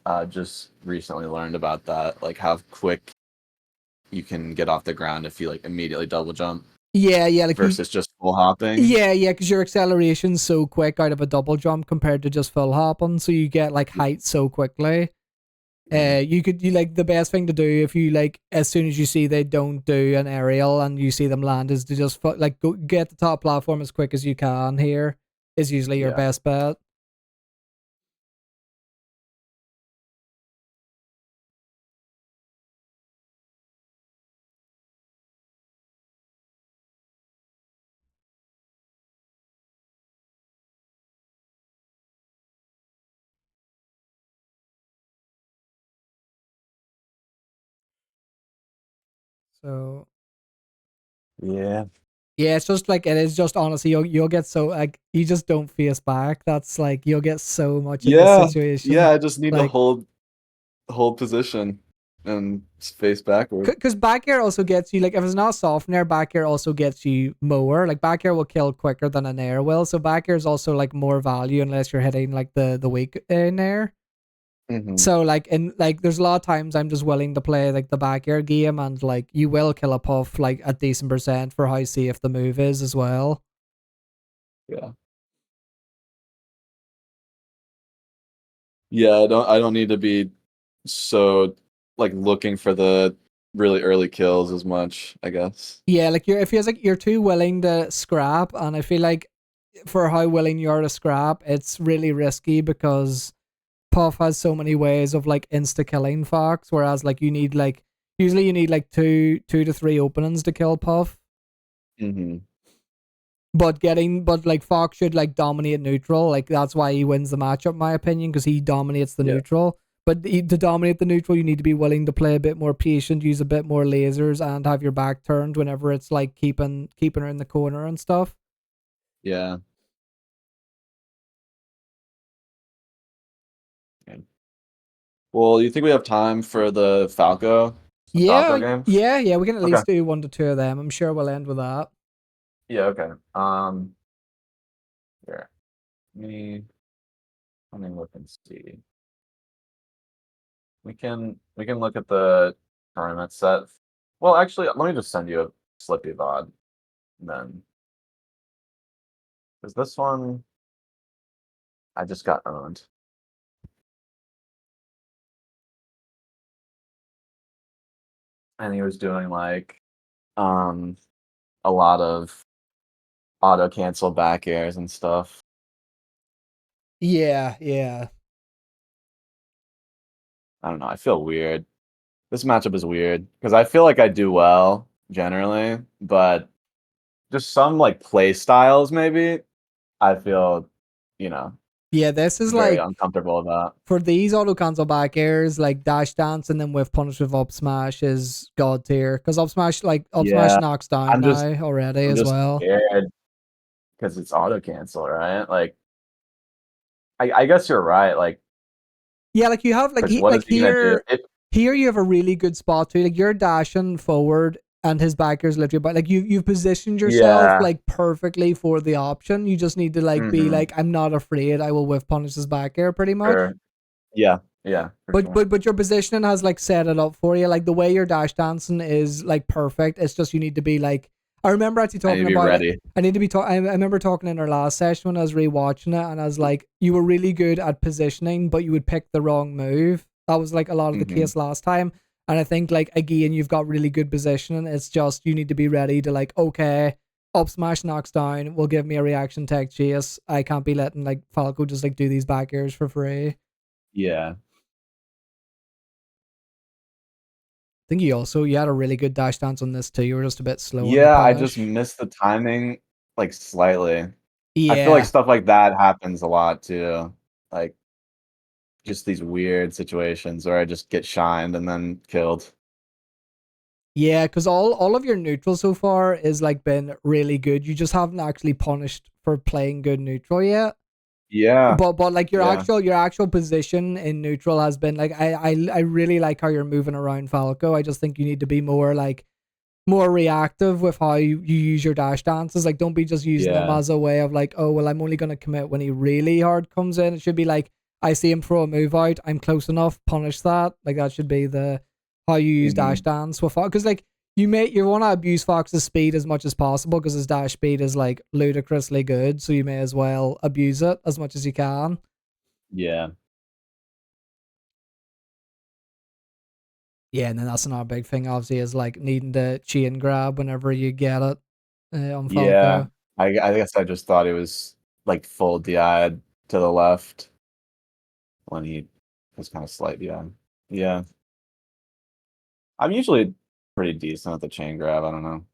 S2: I've just recently learned about that, like how quick you can get off the ground if you like immediately double jump
S1: yeah, yeah, like you
S2: versus just full hopping.
S1: yeah, yeah, because your acceleration's so quick out of a double jump compared to just full hopping, so you get like height so quickly.
S2: Mhm.
S1: You like the best thing to do if you like as soon as you see they don't do an aerial and you see them land is to just like go get the top platform as quick as you can. Here is usually your
S2: Yeah.
S1: best bet. So
S2: Yeah.
S1: Yeah, it's just like it is just honestly you'll get so like you just don't face back. That's like you'll get so much in this
S2: Yeah,
S1: situation.
S2: yeah. I just need to
S1: Like
S2: hold position and face backward.
S1: because back air also gets you like if it's not soft in air, back air also gets you more. Like back air will kill quicker than an air will. So back air is also like more value unless you're hitting like the weak in air.
S2: Hmm.
S1: So like in like there's a lot of times I'm just willing to play like the back air game and like you will kill a puff like a decent percent for how safe the move is as well.
S2: Yeah, yeah. I don't need to be so like looking for the really early kills as much, I guess.
S1: Yeah, like it feels like you're too willing to scrap, and I feel like for how willing you are to scrap, it's really risky because Puff has so many ways of like insta killing Fox, whereas like you need like usually you need like two to three openings to kill Puff.
S2: Hmm.
S1: But like Fox should like dominate neutral, like that's why he wins the matchup, in my opinion, because he dominates the
S2: Yeah,
S1: neutral. But to dominate the neutral, you need to be willing to play a bit more patient, use a bit more lasers, and have your back turned whenever it's like keeping her in the corner and stuff.
S2: yeah. Yeah. Well, you think we have time for the Falco
S1: Yeah,
S2: games?
S1: yeah. We can at
S2: Okay.
S1: least do one to two of them. I'm sure we'll end with that.
S2: Yeah. Okay. Here. Let me let me look and see. We can look at the tournament set. Well, actually, let me just send you a Slippy VOD then. Because this one I just got owned. And he was doing like um a lot of auto cancel back airs and stuff.
S1: Yeah, yeah.
S2: I don't know. I feel weird. This matchup is weird because I feel like I do well generally, but just some like play styles maybe I feel, you know,
S1: Yeah, this is
S2: very
S1: like
S2: uncomfortable about.
S1: for these auto cancel back airs, like dash dance and then with punish with up smash is god tier. Because up smash
S2: Yeah,
S1: knocks down
S2: I'm
S1: now
S2: just
S1: already
S2: I'm
S1: as
S2: just
S1: well.
S2: scared because it's auto cancel, right? Like I guess you're right. Like,
S1: Yeah, like you have
S2: because what is he gonna do?
S1: here you have a really good spot too. Like you're dashing forward and his backers literally but like you've positioned yourself
S2: Yeah.
S1: like perfectly for the option. You just need to like be
S2: Mm-hmm.
S1: like, I'm not afraid, I will whiff punish his back air pretty much.
S2: Sure. Yeah. Yeah. For sure.
S1: But your positioning has like set it up for you. Like the way you're dash dancing is like perfect. It's just you need to be like. I remember actually
S2: I need to
S1: talking
S2: be
S1: about it.
S2: ready.
S1: I need to be talking. I remember talking in our last session when I was rewatching it, and I was like, you were really good at positioning, but you would pick the wrong move. That was like a lot of the
S2: Hmm.
S1: case last time. And I think like again, you've got really good positioning. It's just you need to be ready to like, okay, up smash knocks down will give me a reaction tech chase. I can't be letting like Falco just like do these back airs for free.
S2: Yeah.
S1: Think you had a really good dash dance on this too. You were just a bit slow on the
S2: Yeah. I just
S1: punish.
S2: missed the timing like slightly. I feel like
S1: Yeah.
S2: stuff like that happens a lot too. Like just these weird situations where I just get shined and then killed.
S1: Yeah, because all of your neutral so far is like been really good. You just haven't actually punished for playing good neutral yet.
S2: Yeah.
S1: But like
S2: Yeah.
S1: your actual position in neutral has been like I really like how you're moving around Falco. I just think you need to be more reactive with how you use your dash dances. Like, don't be just using them
S2: Yeah.
S1: as a way of like, oh well, I'm only gonna commit when he really hard comes in. It should be like, I see him throw a move out, I'm close enough, punish that. Like that should be the how you use dash
S2: Hmm.
S1: dance with Fox. Because like you want to abuse Fox's speed as much as possible because his dash speed is like ludicrously good. So you may as well abuse it as much as you can.
S2: Yeah.
S1: Yeah, and then that's another big thing. Obviously, is like needing to chain grab whenever you get it on
S2: Yeah.
S1: Falco.
S2: I guess I just thought it was like full DI'd to the left when he was kind of slight DI. Yeah. I'm usually pretty decent at the chain grab. I don't know.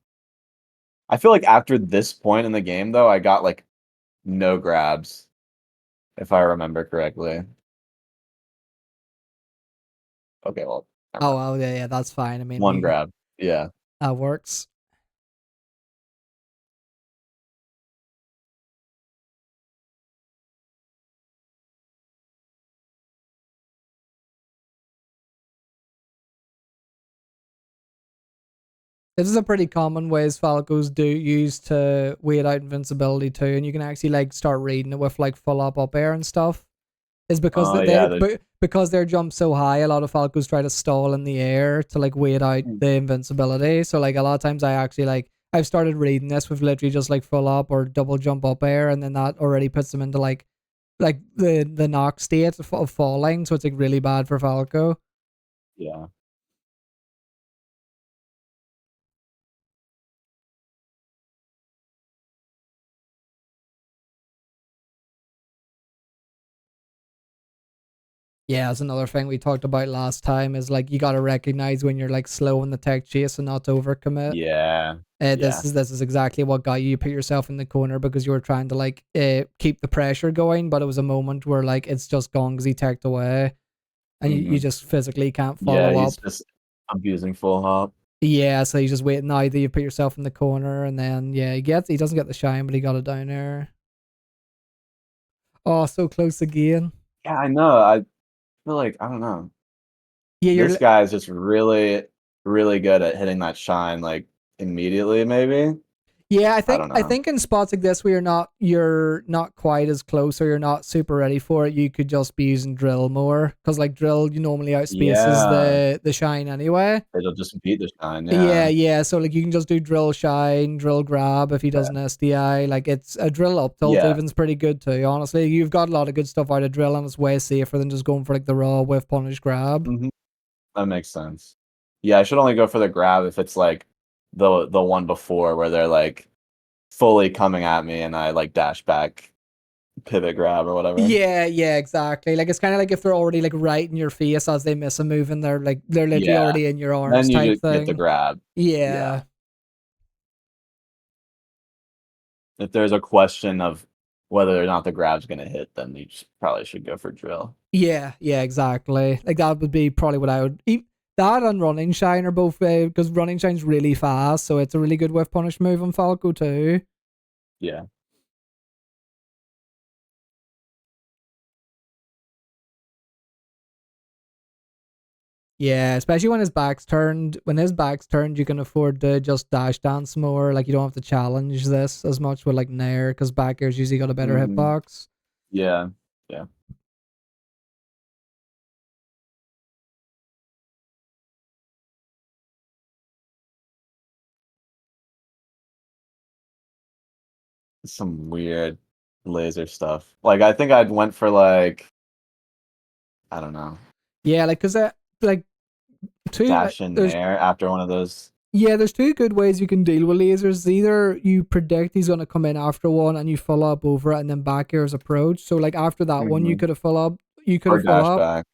S2: I feel like after this point in the game, though, I got like no grabs, if I remember correctly. Okay, well, never
S1: Oh
S2: mind.
S1: well, yeah, that's fine. I mean,
S2: One grab. Yeah.
S1: that works. This is a pretty common ways Falcos do use to wait out invincibility too, and you can actually like start reading it with like full up air and stuff. Is because
S2: Oh
S1: they
S2: yeah, there's
S1: because their jump so high, a lot of Falcos try to stall in the air to like wait out the invincibility. So like a lot of times I actually like I've started reading this with literally just like full up or double jump up air, and then that already puts them into like the knock state of falling. So it's like really bad for Falco.
S2: yeah.
S1: Yeah, that's another thing we talked about last time is like you got to recognize when you're like slow in the tech chase and not to overcommit.
S2: Yeah.
S1: This
S2: Yeah.
S1: is exactly what got you. You put yourself in the corner because you were trying to like keep the pressure going, but it was a moment where like it's just gone because he teched away, and you
S2: Hmm.
S1: just physically can't
S2: Yeah,
S1: follow
S2: he's
S1: up.
S2: just abusing full hop.
S1: Yeah, so you just wait now that you put yourself in the corner, and then yeah, he doesn't get the shine, but he got it down there. Oh, so close again.
S2: Yeah, I know. I feel like I don't know.
S1: Yeah,
S2: This guy is just really, really good at hitting that shine like immediately, maybe.
S1: yeah,
S2: I don't
S1: I
S2: know.
S1: think in spots like this where you're not quite as close or you're not super ready for it, you could just be using drill more because like drill you normally outspaces
S2: Yeah.
S1: the shine anyway.
S2: It'll just beat the shine,
S1: Yeah,
S2: yeah.
S1: yeah. So like you can just do drill shine, drill grab if he does an SDI. Like it's a drill up tilt
S2: Yeah.
S1: even's pretty good too. Honestly, you've got a lot of good stuff out of drill and it's way safer than just going for like the raw whiff punish grab.
S2: Mhm. That makes sense. Yeah, I should only go for the grab if it's like the one before where they're like fully coming at me and I like dash back pivot grab or whatever.
S1: Yeah, yeah, exactly. Like it's kind of like if they're already like right in your face as they miss a move and they're literally
S2: Yeah.
S1: already in your arms
S2: Then you
S1: type
S2: just get the
S1: thing.
S2: grab. Yeah.
S1: Yeah,
S2: If there's a question of whether or not the grab's gonna hit, then you probably should go for drill.
S1: yeah, yeah, exactly. Like that would be probably what I would. That and running shine are both because running shine's really fast, so it's a really good whiff punish move on Falco too.
S2: Yeah.
S1: Yeah, especially when his back's turned. When his back's turned, you can afford to just dash dance more. Like you don't have to challenge this as much with like Nair because back air's usually got a better
S2: Mhm.
S1: hitbox.
S2: Yeah. Yeah. Some weird laser stuff. Like I think I'd went for like I don't know,
S1: Yeah, like because like two like
S2: dash in
S1: there's
S2: there after one of those.
S1: yeah, there's two good ways you can deal with lasers. Either you predict he's gonna come in after one and you follow up over it and then back air's approach. So like after that one
S2: Mhm.
S1: you could
S2: Or
S1: have follow
S2: dash
S1: up
S2: back.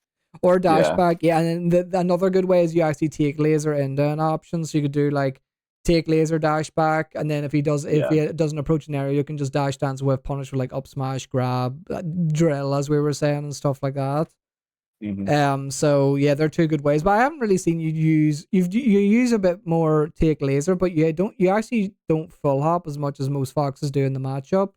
S1: or dash
S2: Yeah.
S1: back. Yeah, and then another good way is you actually take laser into an option. So you could do like take laser dash back, and then if
S2: Yeah.
S1: he doesn't approach an area, you can just dash dance with punish with like up smash, grab, drill as we were saying and stuff like that.
S2: Mhm.
S1: So yeah, they're two good ways. But I haven't really seen you use a bit more take laser, but you actually don't full hop as much as most foxes do in the matchup.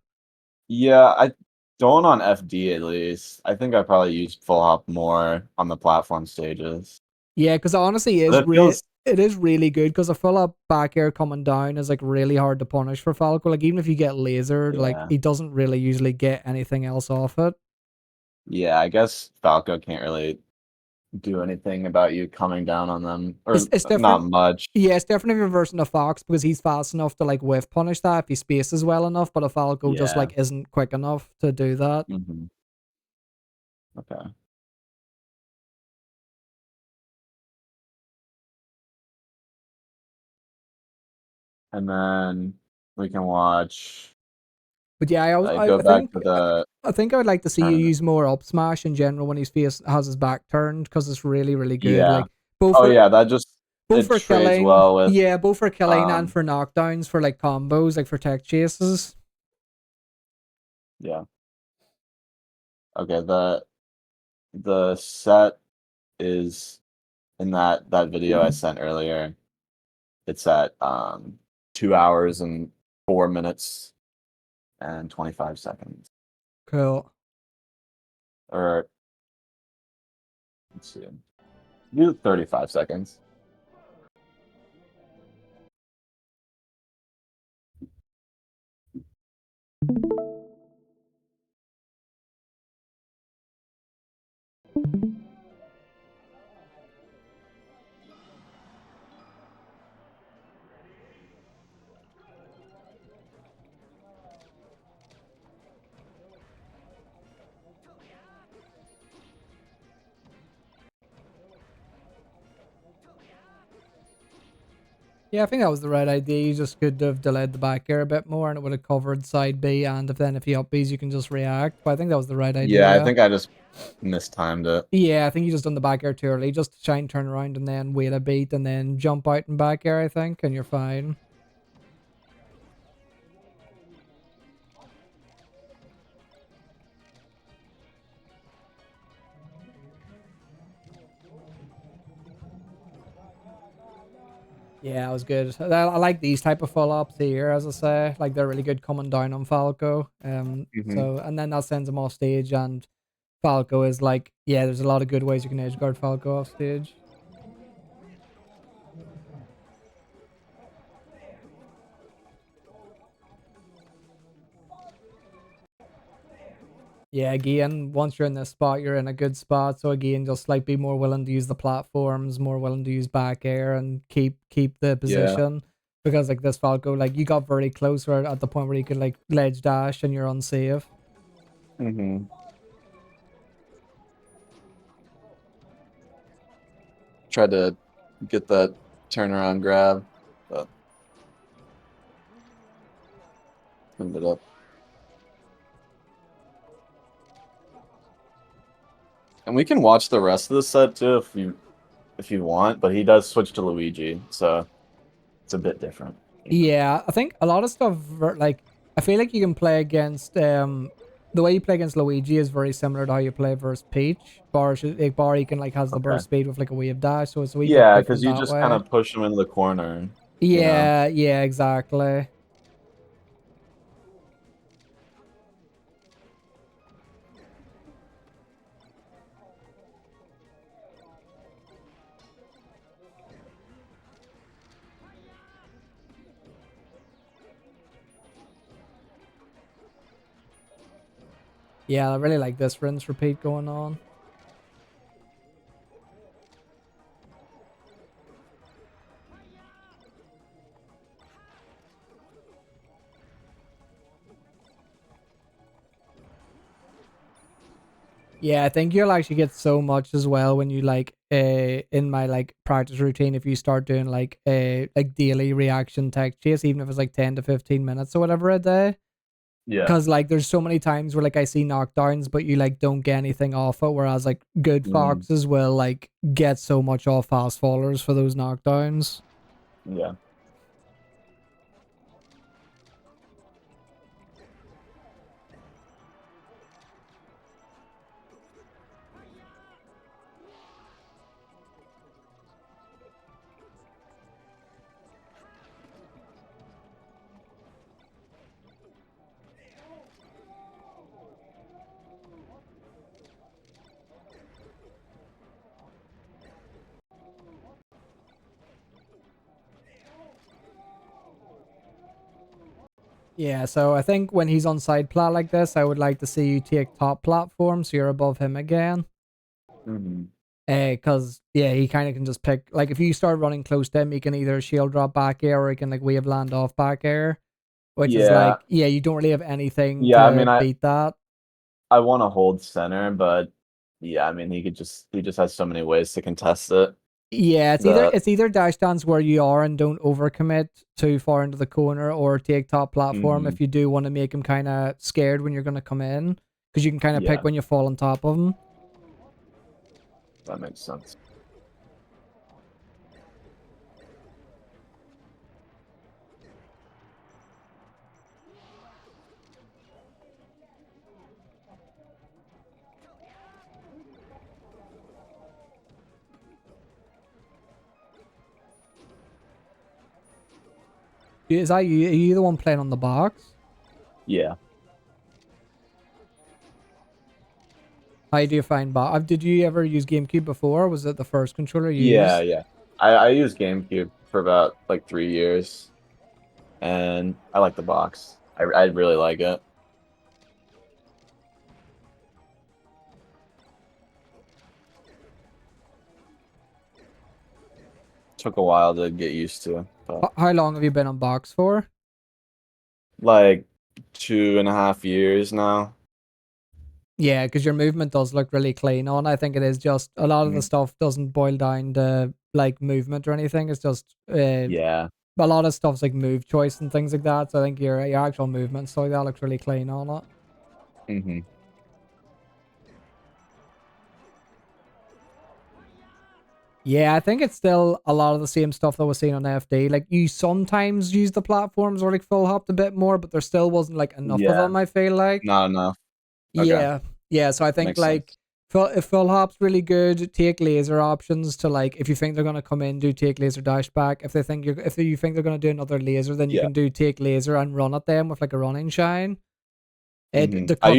S2: Yeah, I don't on FD at least. I think I probably used full hop more on the platform stages.
S1: Yeah, because honestly
S2: But it feels
S1: it is really good because a full up back air coming down is like really hard to punish for Falco. Like even if you get lasered, like
S2: yeah.
S1: he doesn't really usually get anything else off it.
S2: Yeah, I guess Falco can't really do anything about you coming down on them. Or
S1: It's
S2: not
S1: different.
S2: much.
S1: Yeah, it's different if you're versing a fox because he's fast enough to like whiff punish that if he spaces well enough, but a Falco just
S2: Yeah.
S1: like isn't quick enough to do that.
S2: Mhm. Okay. And then we can watch
S1: But yeah,
S2: go back to the
S1: I think I would like to see you
S2: tournament.
S1: use more up smash in general when his face has his back turned because it's really really good.
S2: Yeah.
S1: Like both
S2: Oh
S1: for
S2: yeah, that just
S1: both
S2: it
S1: for
S2: trades
S1: killing,
S2: well with
S1: yeah, both for killing and
S2: um
S1: for knockdowns for like combos, like for tech chases.
S2: yeah. Okay, the set is in that video I sent earlier. It's at 2 hours and 4 minutes and 25 seconds.
S1: Cool.
S2: Or let's see. Do 35 seconds.
S1: Yeah, I think that was the right idea. You just could have delayed the back air a bit more and it would have covered side B, and if you up Bs you can just react. But I think that was the right
S2: Yeah, I
S1: idea.
S2: think I just mistimed it.
S1: Yeah, I think you just done the back air too early. Just try and turn around and then wait a beat and then jump out and back air, I think, and you're fine. Yeah, it was good. I like these type of full ups here, as I say. Like they're really good coming down on Falco.
S2: Hmm.
S1: So and then that sends him off stage, and Falco is like, yeah, there's a lot of good ways you can edge guard Falco off stage. Yeah, again, once you're in this spot, you're in a good spot. So again, just like be more willing to use the platforms, more willing to use back air, and keep the
S2: Yeah.
S1: position. Because like this Falco, like you got very close right at the point where you could like ledge dash and you're unsafe.
S2: Hmm. Tried to get that turnaround grab, but cleaned it up. And we can watch the rest of the set too if you want, but he does switch to Luigi, so it's a bit different. You know?
S1: Yeah, I think a lot of stuff like I feel like you can play against the way you play against Luigi is very similar to how you play versus Peach. Bar he can like has the
S2: Okay.
S1: burst speed with like a wave dash, so it's a wee bit
S2: Yeah, because
S1: different
S2: you
S1: that
S2: just kind
S1: way.
S2: of push him into the corner, you know.
S1: Yeah, yeah, exactly. Yeah, I really like this rinse repeat going on. Yeah, I think you'll actually get so much as well when you like in my like practice routine if you start doing like daily reaction tech chase, even if it's like 10 to 15 minutes or whatever a day.
S2: Yeah.
S1: Because like there's so many times where like I see knockdowns, but you like don't get anything off it, whereas like good
S2: Mm,
S1: foxes will like get so much off fast fallers for those knockdowns.
S2: yeah.
S1: Yeah, so I think when he's on side plat like this, I would like to see you take top platform so you're above him again.
S2: Hmm.
S1: Cause yeah, he kind of can just pick like if you start running close to him, he can either shield drop back air or he can like wave land off back air, which is
S2: Yeah.
S1: like yeah, you don't really have anything
S2: Yeah, I
S1: to
S2: mean
S1: beat that.
S2: I want to hold center, but yeah, I mean he just has so many ways to contest it.
S1: Yeah,
S2: That
S1: it's either dash dance where you are and don't overcommit too far into the corner, or take top platform
S2: hmm
S1: if you do want to make him kind of scared when you're gonna come in, because you can kind of pick
S2: yeah,
S1: when you fall on top of him.
S2: that makes sense.
S1: Is that you? Are you the one playing on the box?
S2: Yeah.
S1: How do you find box? Did you ever use GameCube before? Was it the first controller you
S2: Yeah,
S1: used?
S2: yeah. I used GameCube for about like 3 years, and I like the box. I really like it. Took a while to get used to, but
S1: How long have you been on box for?
S2: like 2.5 years now.
S1: Yeah, because your movement does look really clean on. I think it is just a lot of the
S2: Mhm.
S1: stuff doesn't boil down to like movement or anything. It's just
S2: Yeah.
S1: a lot of stuff's like move choice and things like that. So I think your actual movement, so that looks really clean on it.
S2: Mm-hmm.
S1: Yeah, I think it's still a lot of the same stuff that was seen on FD. Like you sometimes use the platforms or like full hopped a bit more, but there still wasn't like enough of
S2: Yeah,
S1: them, I feel like.
S2: not enough. Okay,
S1: Yeah. Yeah. So I think
S2: makes
S1: like
S2: sense.
S1: if full hop's really good, take laser options to like if you think they're gonna come in, do take laser dash back. If you think they're gonna do another laser, then you
S2: Yeah.
S1: can do take laser and run at them with like a running shine. It
S2: Mm-hmm.
S1: the cut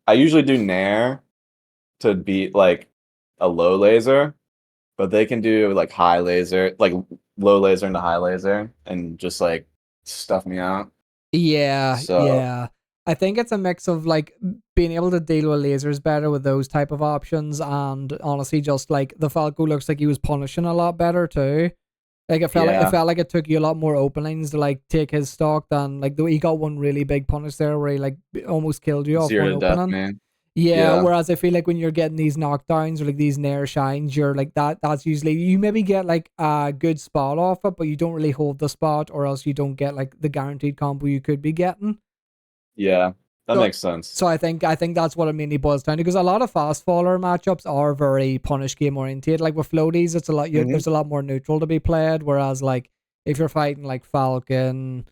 S2: I usually do Nair to beat like a low laser, but they can do like high laser, like low laser into high laser, and just like stuff me out.
S1: Yeah,
S2: So
S1: yeah. I think it's a mix of like being able to deal with lasers better with those type of options, and honestly, just like the Falco looks like he was punishing a lot better too. Like it
S2: yeah,
S1: felt like it took you a lot more openings to like take his stock than like he got one really big punish there where he like almost killed you off
S2: zero
S1: one
S2: to death,
S1: opening.
S2: man.
S1: Yeah,
S2: Yeah,
S1: whereas I feel like when you're getting these knockdowns or like these nair shines, you're like that's usually you maybe get like a good spot off it, but you don't really hold the spot or else you don't get like the guaranteed combo you could be getting.
S2: yeah, that
S1: So
S2: makes sense.
S1: so I think that's what it mainly boils down to because a lot of fast faller matchups are very punish game oriented. Like with floaties, it's a lot
S2: Hmm.
S1: there's a lot more neutral to be played. Whereas like if you're fighting like Falcon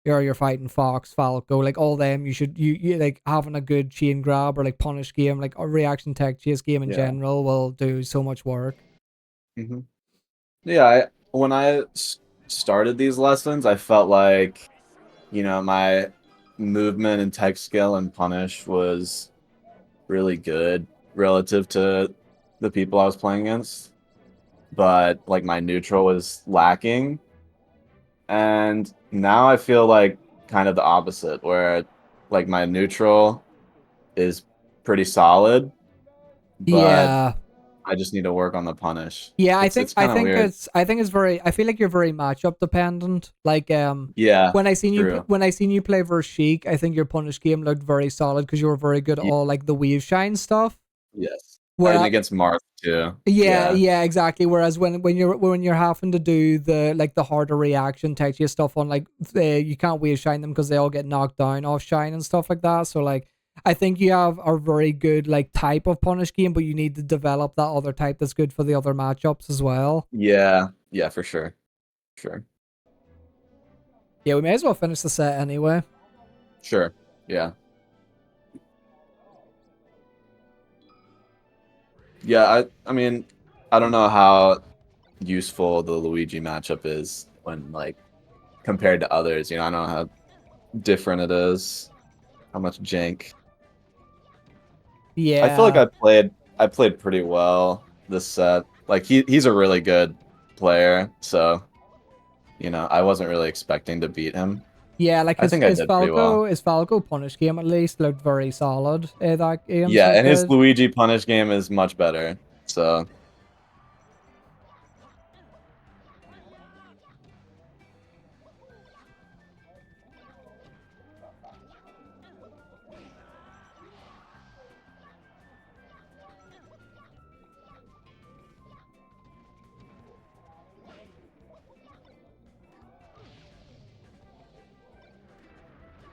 S1: or you're fighting Fox, Falco, like all them, you like having a good chain grab or like punish game, like a reaction tech chase game in
S2: Yeah.
S1: general will do so much work.
S2: Hmm. Yeah, when started these lessons, I felt like, my movement and tech skill and punish was really good relative to the people I was playing against, but like my neutral was lacking. And now I feel like kind of the opposite, where like my neutral is pretty solid, but
S1: Yeah,
S2: I just need to work on the punish.
S1: yeah,
S2: It's kind of weird.
S1: I think it's very I feel like you're very matchup dependent. Like
S2: Yeah, true.
S1: when I seen you play versus Sheik, I think your punish game looked very solid because you were very good at
S2: Ye-
S1: all like the wave shine stuff.
S2: Yes. And
S1: Where
S2: against Marth too.
S1: yeah,
S2: Yeah.
S1: yeah, exactly. Whereas when you're having to do the like the harder reaction tech stuff on like you can't wave shine them because they all get knocked down off shine and stuff like that. So like I think you have a very good like type of punish game, but you need to develop that other type that's good for the other matchups as well.
S2: Yeah. Yeah, for sure. Sure.
S1: Yeah, we may as well finish the set anyway.
S2: Sure. Yeah. Yeah, I mean, I don't know how useful the Luigi matchup is when like compared to others, I don't know how different it is, how much jank. I feel like
S1: Yeah.
S2: I played pretty well this set. Like he's a really good player, so I wasn't really expecting to beat him.
S1: Yeah, like
S2: I think I did pretty well.
S1: His Falco punish game at least looked very solid that game,
S2: Yeah,
S1: so it
S2: and his
S1: did.
S2: Luigi punish game is much better. So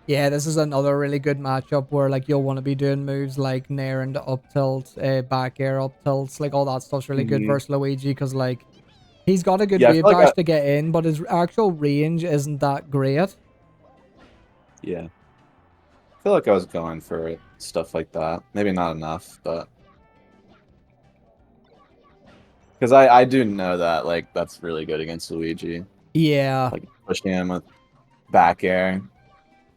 S1: Yeah, this is another really good matchup where like you'll want to be doing moves like nair into up tilt, back air up tilts, like all that stuff's really good
S2: mhm.
S1: versus Luigi because like he's got a good
S2: Yeah, I
S1: wave
S2: feel like
S1: dash to get in, but his actual range isn't that great.
S2: yeah, I feel like I was going for stuff like that. Maybe not enough, but because I do know that like that's really good against Luigi.
S1: Yeah,
S2: Like pushing him with back air,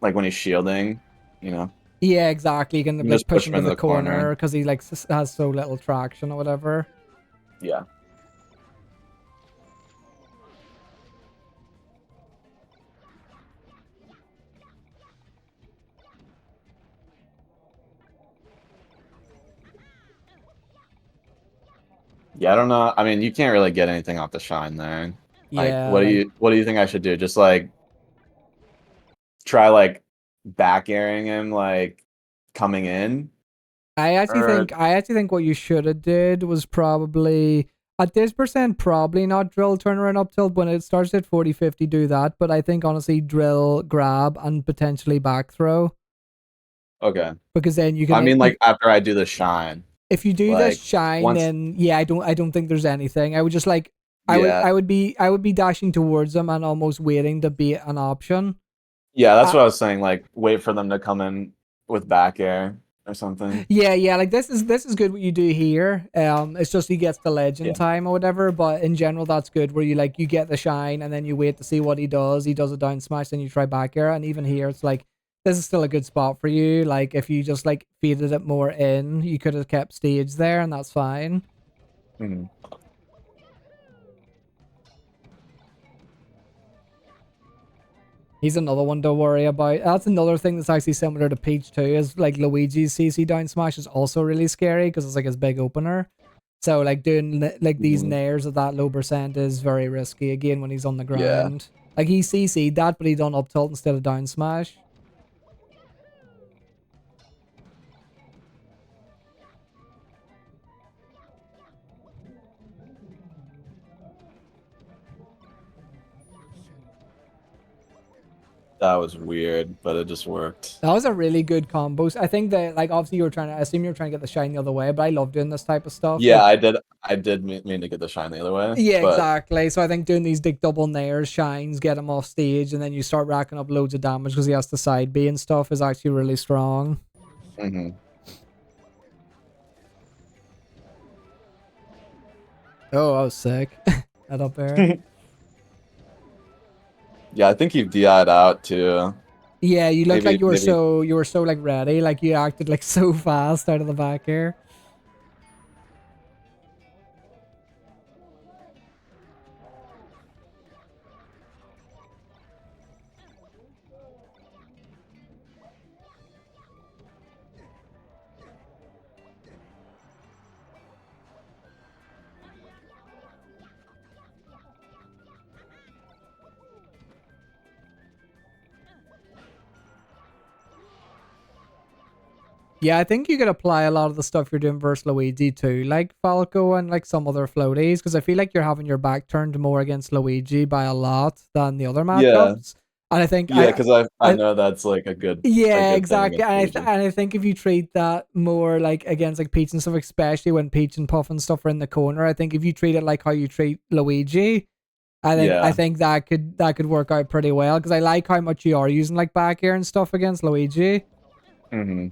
S2: like when he's shielding, you know,
S1: yeah, exactly. You can
S2: you
S1: like
S2: just
S1: push
S2: push
S1: him
S2: him
S1: to
S2: into
S1: the
S2: the corner.
S1: corner because he like has so little traction or whatever.
S2: Yeah. Yeah, I don't know. I mean, you can't really get anything off the shine there. Like,
S1: Yeah, like
S2: what do you think I should do? Just like try like back airing him like coming in? Or
S1: I actually think what you should have did was probably At this percent, probably not drill, turn around, up tilt. When it starts at 40, 50, do that. But I think honestly, drill, grab, and potentially back throw.
S2: Okay.
S1: Because then you
S2: I
S1: can,
S2: mean, like after I do the shine,
S1: if you do this
S2: like
S1: shine,
S2: once,
S1: then yeah, I don't think there's anything. I would just like,
S2: yeah,
S1: I would be dashing towards them and almost waiting to be an option.
S2: yeah, that's
S1: Uh,
S2: what I was saying. Like, wait for them to come in with back air or something.
S1: yeah, like this is good what you do here. It's just he gets the legend
S2: Yeah.
S1: time or whatever, but in general that's good where you like you get the shine and then you wait to see what he does. He does a down smash, then you try back air, and even here it's like this is still a good spot for you. Like if you just like feeded it more in, you could have kept stage there and that's fine.
S2: Mhm.
S1: He's another one to worry about. That's another thing that's actually similar to Peach too. Is like Luigi's CC down smash is also really scary because it's like his big opener. So like doing like these
S2: Mhm.
S1: nairs at that low percent is very risky. Again, when he's on the
S2: Yeah.
S1: ground, like he CC'd that, but he done up tilt instead of down smash.
S2: That was weird, but it just worked.
S1: That was a really good combo. I think that like obviously you were trying to. I assume you were trying to get the shine the other way, but I love doing this type of stuff.
S2: Yeah,
S1: Like
S2: I did mean to get the shine the other way,
S1: yeah,
S2: but
S1: exactly. So I think doing these big double nairs, shines, get him off stage, and then you start racking up loads of damage because he has to side B and stuff is actually really strong.
S2: mhm.
S1: Oh, I was sick. That up air.
S2: Yeah, I think he DI'd out too.
S1: Yeah, you looked like
S2: Maybe.
S1: you were so like ready, like you acted like so fast out of the back air. Yeah, I think you could apply a lot of the stuff you're doing versus Luigi too, like Falco and like some other floaties, because I feel like you're having your back turned more against Luigi by a lot than the other
S2: Yeah,
S1: matchups. And I think
S2: yeah, because I
S1: I
S2: know that's like a
S1: yeah,
S2: good thing
S1: exactly.
S2: against Luigi.
S1: And I think if you treat that more like against like Peach and stuff, especially when Peach and Puff and stuff are in the corner, I think if you treat it like how you treat Luigi, I
S2: Yeah.
S1: think that could work out pretty well because I like how much you are using like back air and stuff against Luigi.
S2: Hmm.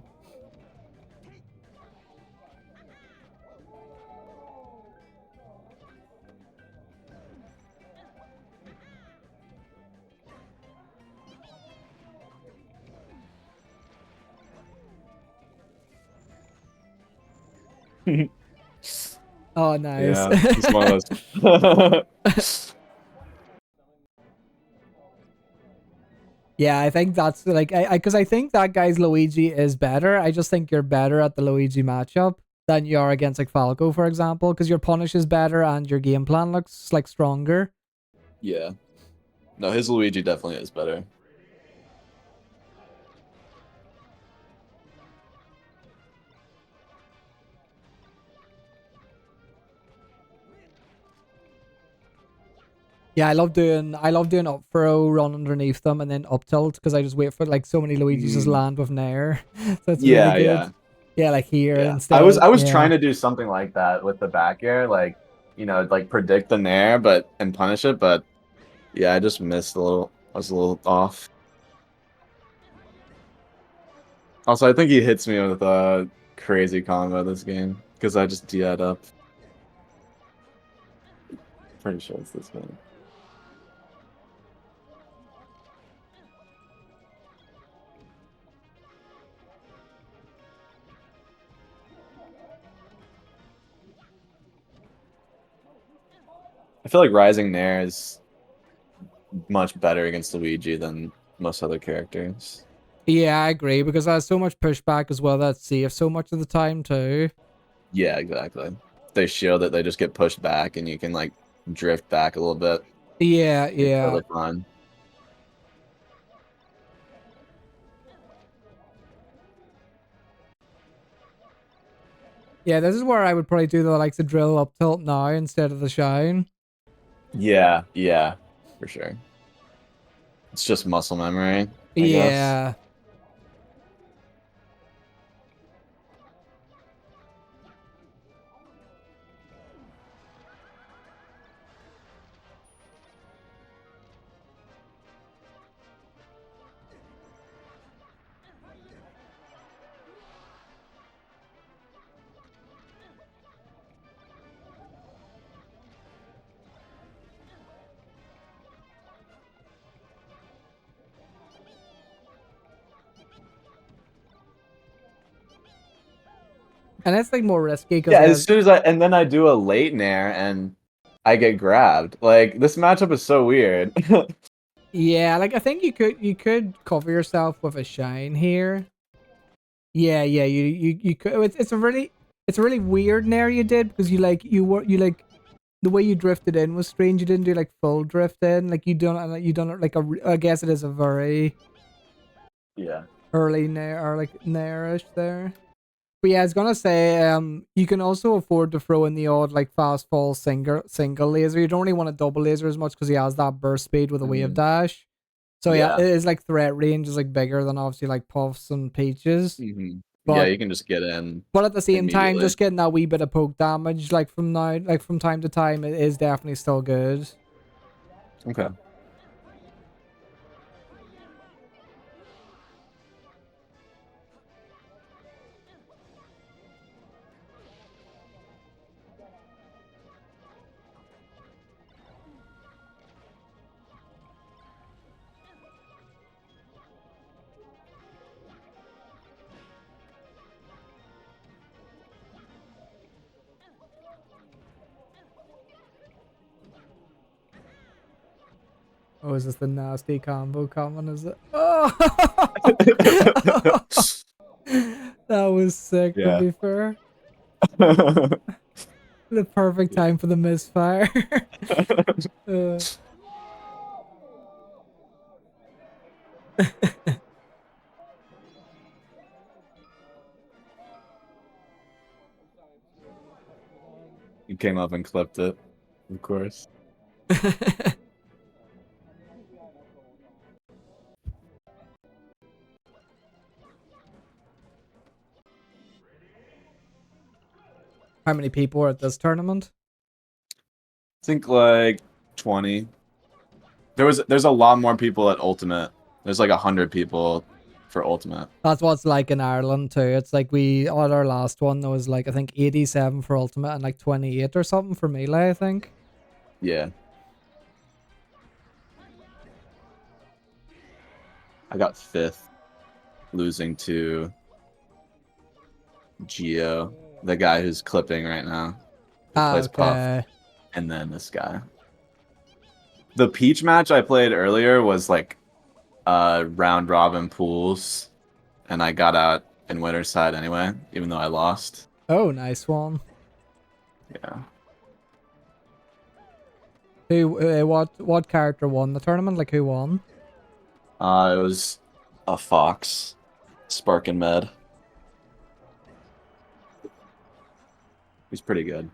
S1: Oh, nice.
S2: Yeah, it's one of those.
S1: Yeah, I think that's like I because I think that guy's Luigi is better. I just think you're better at the Luigi matchup than you are against like Falco, for example, because your punish is better and your game plan looks like stronger.
S2: Yeah. No, his Luigi definitely is better.
S1: Yeah, I love doing up throw, run underneath them, and then up tilt because I just wait for like so many Luigi's just
S2: Mm,
S1: land with nair, so it's really
S2: yeah,
S1: good.
S2: yeah,
S1: Yeah, like here
S2: yeah. I
S1: instead.
S2: was trying
S1: Yeah,
S2: to do something like that with the back air, like like predict the nair, but and punish it, but yeah, I just missed a little. I was a little off. Also, I think he hits me with a crazy combo this game because I just DI'd up. Pretty sure it's this game. I feel like Rising Nair is much better against Luigi than most other characters.
S1: yeah, I agree because there's so much pushback as well. That's safe so much of the time too.
S2: Yeah, exactly. They shield it, they just get pushed back, and you can like drift back a little bit.
S1: Yeah,
S2: You're
S1: yeah.
S2: totally fine.
S1: Yeah, this is where I would probably do the likes of drill up tilt now instead of the shine.
S2: Yeah, yeah, for sure. It's just muscle memory, I guess.
S1: Yeah. And it's like more risky because
S2: Yeah,
S1: he
S2: as
S1: has.
S2: soon as and then I do a late nair and I get grabbed. Like this matchup is so weird.
S1: Yeah, like I think you could cover yourself with a shine here. Yeah, yeah, you could. It's a really weird nair you did because you the way you drifted in was strange. You didn't do like full drift in. Like you done it like I guess it is a very
S2: Yeah.
S1: early nair or like nairish there. But yeah, I was gonna say, you can also afford to throw in the odd like fast fall single laser. You don't really want a double laser as much because he has that burst speed with a wave
S2: Mhm.
S1: dash. So yeah,
S2: Yeah.
S1: it is like threat range is like bigger than obviously like puffs and peaches.
S2: Yeah,
S1: But
S2: you can just get in
S1: but at the same time,
S2: immediately.
S1: just getting that wee bit of poke damage like from time to time, it is definitely still good.
S2: Okay.
S1: Oh, is this the nasty combo coming? Is it? Oh, that was sick. To
S2: Yeah.
S1: be fair, the perfect time for the misfire. uh,
S2: You came up and clipped it, of course.
S1: How many people were at this tournament?
S2: I think like 20. There's a lot more people at Ultimate. There's like 100 people for Ultimate.
S1: That's what it's like in Ireland too. It's like we on our last one there was like I think 87 for ultimate and like 28 or something for melee, I think.
S2: Yeah. I got 5th, losing to Geo, the guy who's clipping right now, who
S1: Ah,
S2: plays Puff,
S1: okay.
S2: and then this guy. The Peach match I played earlier was like round robin pools, and I got out in winner's side anyway, even though I lost.
S1: Oh, nice one.
S2: Yeah.
S1: Who what character won the tournament? Like who won?
S2: It was a Fox, Spark and Med. He's pretty good.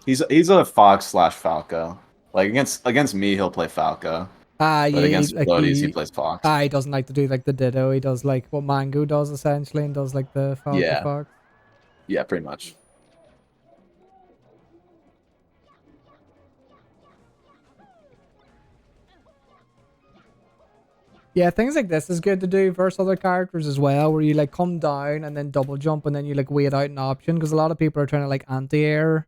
S2: He's a Fox slash Falco. Like against me, he'll play Falco,
S1: Ah,
S2: but
S1: yeah,
S2: against floaties, he plays Fox.
S1: he doesn't like to do like the ditto. He does like what Mango does essentially and does like the Falco
S2: Yeah,
S1: Fox.
S2: yeah, pretty much.
S1: Yeah, things like this is good to do versus other characters as well, where you like come down and then double jump and then you like wait out an option because a lot of people are trying to like anti-air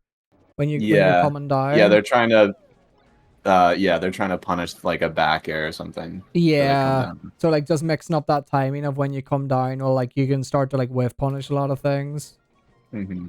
S1: when you're
S2: Yeah,
S1: coming
S2: yeah,
S1: down.
S2: they're trying to punish like a back air or something so they come
S1: Yeah.
S2: down.
S1: So like just mixing up that timing of when you come down, or like you can start to like whiff punish a lot of things.
S2: Hmm.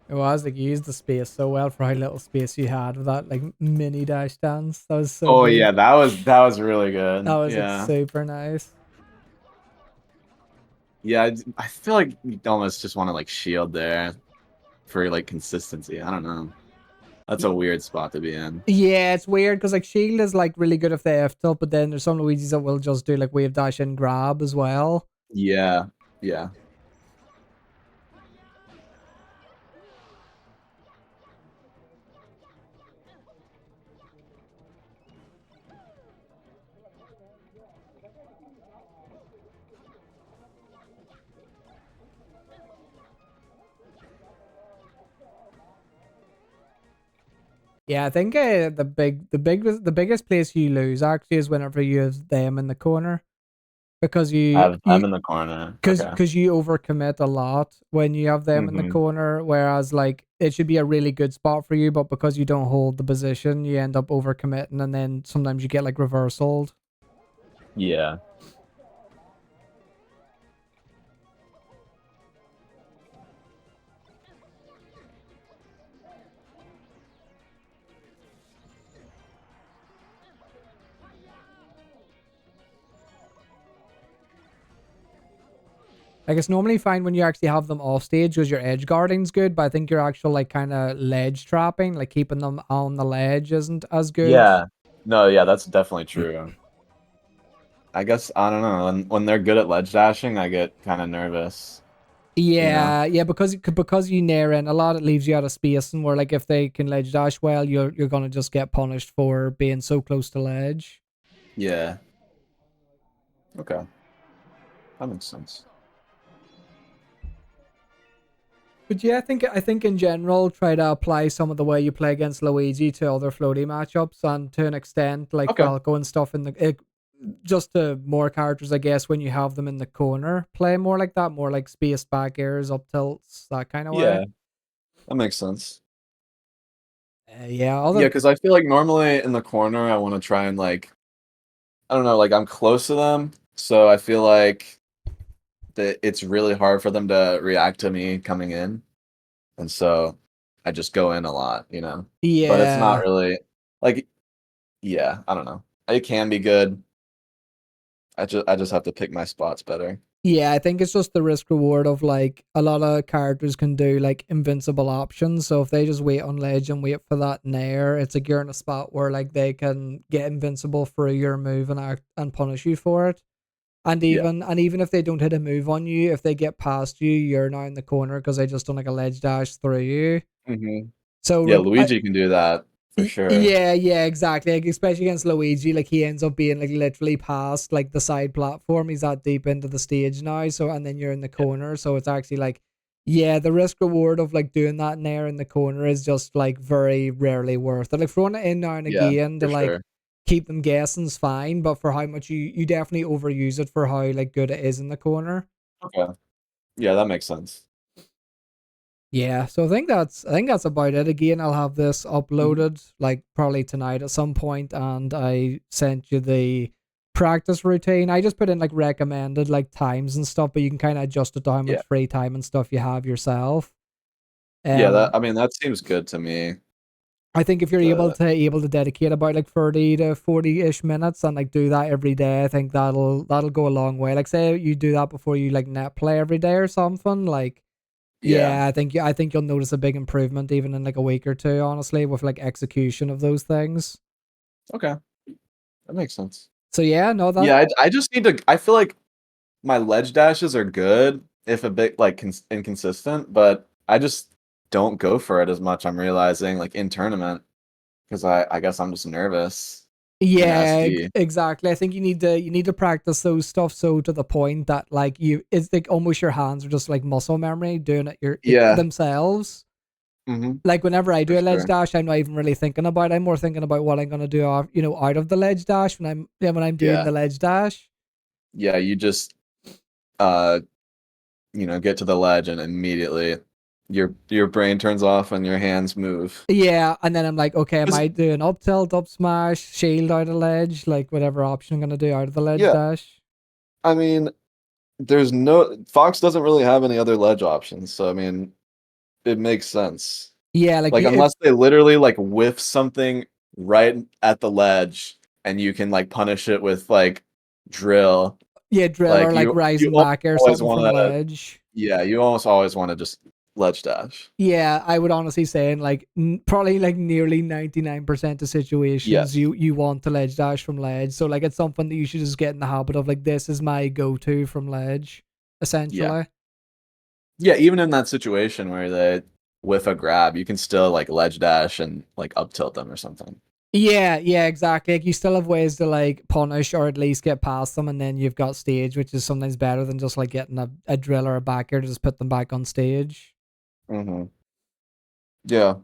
S1: It was like you used the space so well for how little space you had with that like mini dash dance. That was so
S2: Oh
S1: good.
S2: yeah, that was really
S1: That
S2: good.
S1: was like
S2: Yeah.
S1: super nice.
S2: Yeah, I feel like you almost just want to like shield there for like consistency. I don't know. That's a weird spot to be in.
S1: Yeah, it's weird because like shield is like really good if they F up, but then there's some Luigi's that will just do like wave dash and grab as well.
S2: Yeah. Yeah.
S1: Yeah, I think the biggest place you lose actually is whenever you have them in the corner because
S2: I
S1: you
S2: have
S1: you
S2: them in the corner.
S1: because
S2: Okay.
S1: because you overcommit a lot when you have them in the
S2: Mm-hmm.
S1: corner, whereas like it should be a really good spot for you, but because you don't hold the position, you end up overcommitting, and then sometimes you get like reversaled.
S2: Yeah.
S1: Like it's normally fine when you actually have them off stage because your edge guarding's good, but I think your actual like kind of ledge trapping, like keeping them on the ledge, isn't as good.
S2: Yeah. No, yeah, that's definitely true. I guess I don't know. When they're good at ledge dashing, I get kind of nervous, you know?
S1: Yeah, yeah, because you near in a lot, it leaves you out of space, and where like if they can ledge dash well, you're gonna just get punished for being so close to ledge.
S2: Yeah. Okay. That makes sense.
S1: But yeah, I think in general, try to apply some of the way you play against Luigi to other floaty matchups, and to an extent, like
S2: Okay.
S1: Falco and stuff in just to more characters, I guess, when you have them in the corner, play more like that, more like space back airs, up tilts, that kind of way.
S2: Yeah, that makes sense.
S1: Yeah,
S2: Yeah,
S1: other
S2: because I feel like normally in the corner, I want to try and like, I don't know, like I'm close to them, so I feel like that it's really hard for them to react to me coming in, and so I just go in a lot, you know. But it's not
S1: yeah.
S2: really like, yeah, I don't know. It can be good. I just have to pick my spots better.
S1: Yeah, I think it's just the risk reward of like a lot of characters can do like invincible options. So if they just wait on ledge and wait for that nair, it's like you're in a spot where like they can get invincible for your move and act and punish you for it.
S2: Yeah.
S1: And even if they don't hit a move on you, if they get past you, you're now in the corner because they just done like a ledge dash through you.
S2: Hmm.
S1: So
S2: Yeah,
S1: like
S2: Luigi can do that for sure.
S1: yeah, yeah, exactly. Like especially against Luigi, like he ends up being like literally past like the side platform. He's that deep into the stage now. So and then you're in the
S2: Yeah.
S1: corner. So it's actually like, yeah, the risk reward of like doing that in there in the corner is just like very rarely worth it. Like throwing it in now and
S2: Yeah,
S1: again to
S2: for
S1: like
S2: sure.
S1: keep them guessing's fine, but for how much you definitely overuse it for how like good it is in the corner.
S2: Okay. Yeah, that makes sense.
S1: Yeah, so I think that's about it. Again, I'll have this
S2: Mhm.
S1: uploaded like probably tonight at some point, and I sent you the practice routine. I just put in like recommended like times and stuff, but you can kind of adjust it to how
S2: Yeah.
S1: much free time and stuff you have yourself.
S2: Yeah, that
S1: Um,
S2: I mean, that seems good to me.
S1: I think if you're able
S2: The
S1: to dedicate about like 30 to 40 ish minutes and like do that every day, I think that'll go a long way. Like say you do that before you like net play every day or something, like
S2: Yeah.
S1: yeah, I think you'll notice a big improvement even in like a week or two, honestly, with like execution of those things.
S2: Okay. That makes sense.
S1: So yeah, no, that
S2: Yeah, I just need to I feel like my ledge dashes are good, if a bit like inconsistent, but I just don't go for it as much. I'm realizing like in tournament because I guess I'm just nervous in
S1: yeah,
S2: SD.
S1: exactly. I think you need to practice those stuff so to the point that like it's like almost your hands are just like muscle memory doing it
S2: Yeah.
S1: themselves.
S2: Hmm.
S1: Like whenever I
S2: For
S1: do a ledge
S2: sure.
S1: dash, I'm not even really thinking about it. I'm more thinking about what I'm gonna do off, out of the ledge dash when I'm doing
S2: Yeah.
S1: the ledge dash.
S2: Yeah. You just uh get to the ledge and immediately your brain turns off and your hands move.
S1: Yeah, and then I'm like, okay, am
S2: 'Cause-
S1: I doing up tilt, up smash, shield out of ledge, like whatever option I'm gonna do out of the ledge
S2: yeah.
S1: dash?
S2: I mean, there's no Fox doesn't really have any other ledge options. So I mean, it makes sense.
S1: Yeah, like
S2: Like
S1: if
S2: unless they literally like whiff something right at the ledge and you can like punish it with like drill,
S1: yeah, drill or
S2: like
S1: like
S2: you
S1: rising
S2: almost
S1: back or
S2: always
S1: something
S2: want
S1: from
S2: to,
S1: ledge.
S2: yeah, you almost always want to just ledge dash.
S1: Yeah, I would honestly say in like probably like nearly 99% of situations
S2: Yes.
S1: you want to ledge dash from ledge. So like it's something that you should just get in the habit of, like this is my go-to from ledge,
S2: Yeah.
S1: essentially.
S2: Yeah, even in that situation where they with a grab, you can still like ledge dash and like up tilt them or something.
S1: Yeah, yeah, exactly. Like you still have ways to like punish or at least get past them, and then you've got stage, which is sometimes better than just like getting a drill or a backer to just put them back on stage.
S2: Hmm. Yeah.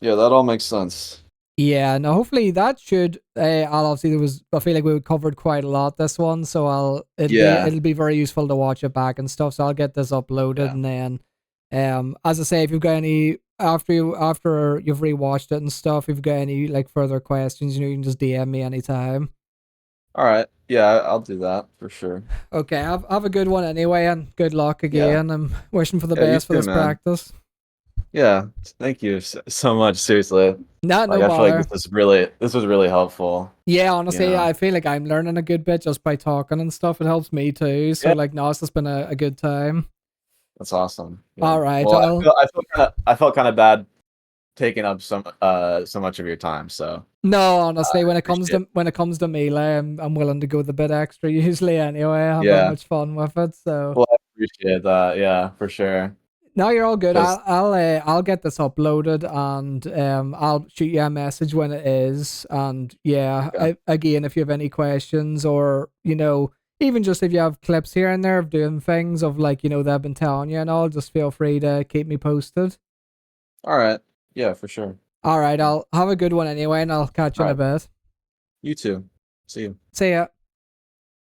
S2: Yeah, that all makes sense.
S1: Yeah, no, hopefully that should. I'll obviously there was. I feel like we covered quite a lot this one, so I'll.
S2: Yeah.
S1: It'll be very useful to watch it back and stuff. So I'll get this uploaded,
S2: Yeah.
S1: and then, as I say, if you've got any after you've rewatched it and stuff, if you've got any like further questions, you can just DM me anytime.
S2: All right. Yeah, I'll do that for sure.
S1: Okay, have a good one anyway, and good luck
S2: Yeah.
S1: again. I'm wishing for the
S2: Yeah, you
S1: best for
S2: too,
S1: this
S2: man.
S1: practice.
S2: Yeah. Thank you so much. Seriously.
S1: Nah,
S2: Like
S1: no
S2: I feel like
S1: bother.
S2: this was really helpful,
S1: Yeah,
S2: you
S1: honestly,
S2: know.
S1: I feel like I'm learning a good bit just by talking and stuff. It helps me too. So
S2: Yeah,
S1: like, no, it's just been a good time.
S2: that's awesome. Yeah.
S1: All right,
S2: Well,
S1: I'll.
S2: I felt kind of bad taking up so much of your time, so
S1: No,
S2: I
S1: honestly,
S2: appreciate.
S1: when it comes to melee, I'm willing to go the bit extra usually anyway. Have that
S2: Yeah.
S1: much fun with it. So
S2: Well, I appreciate that. Yeah, for sure.
S1: no, you're all good.
S2: Cuz
S1: I'll get this uploaded and I'll shoot you a message when it is. And yeah,
S2: yeah.
S1: again, if you have any questions or even just if you have clips here and there of doing things of like that I've been telling you and all, just feel free to keep me posted.
S2: All right. Yeah, for sure.
S1: All right, I'll have a good one anyway, and I'll catch you
S2: All
S1: in a
S2: right.
S1: bit.
S2: You too. See you.
S1: See ya.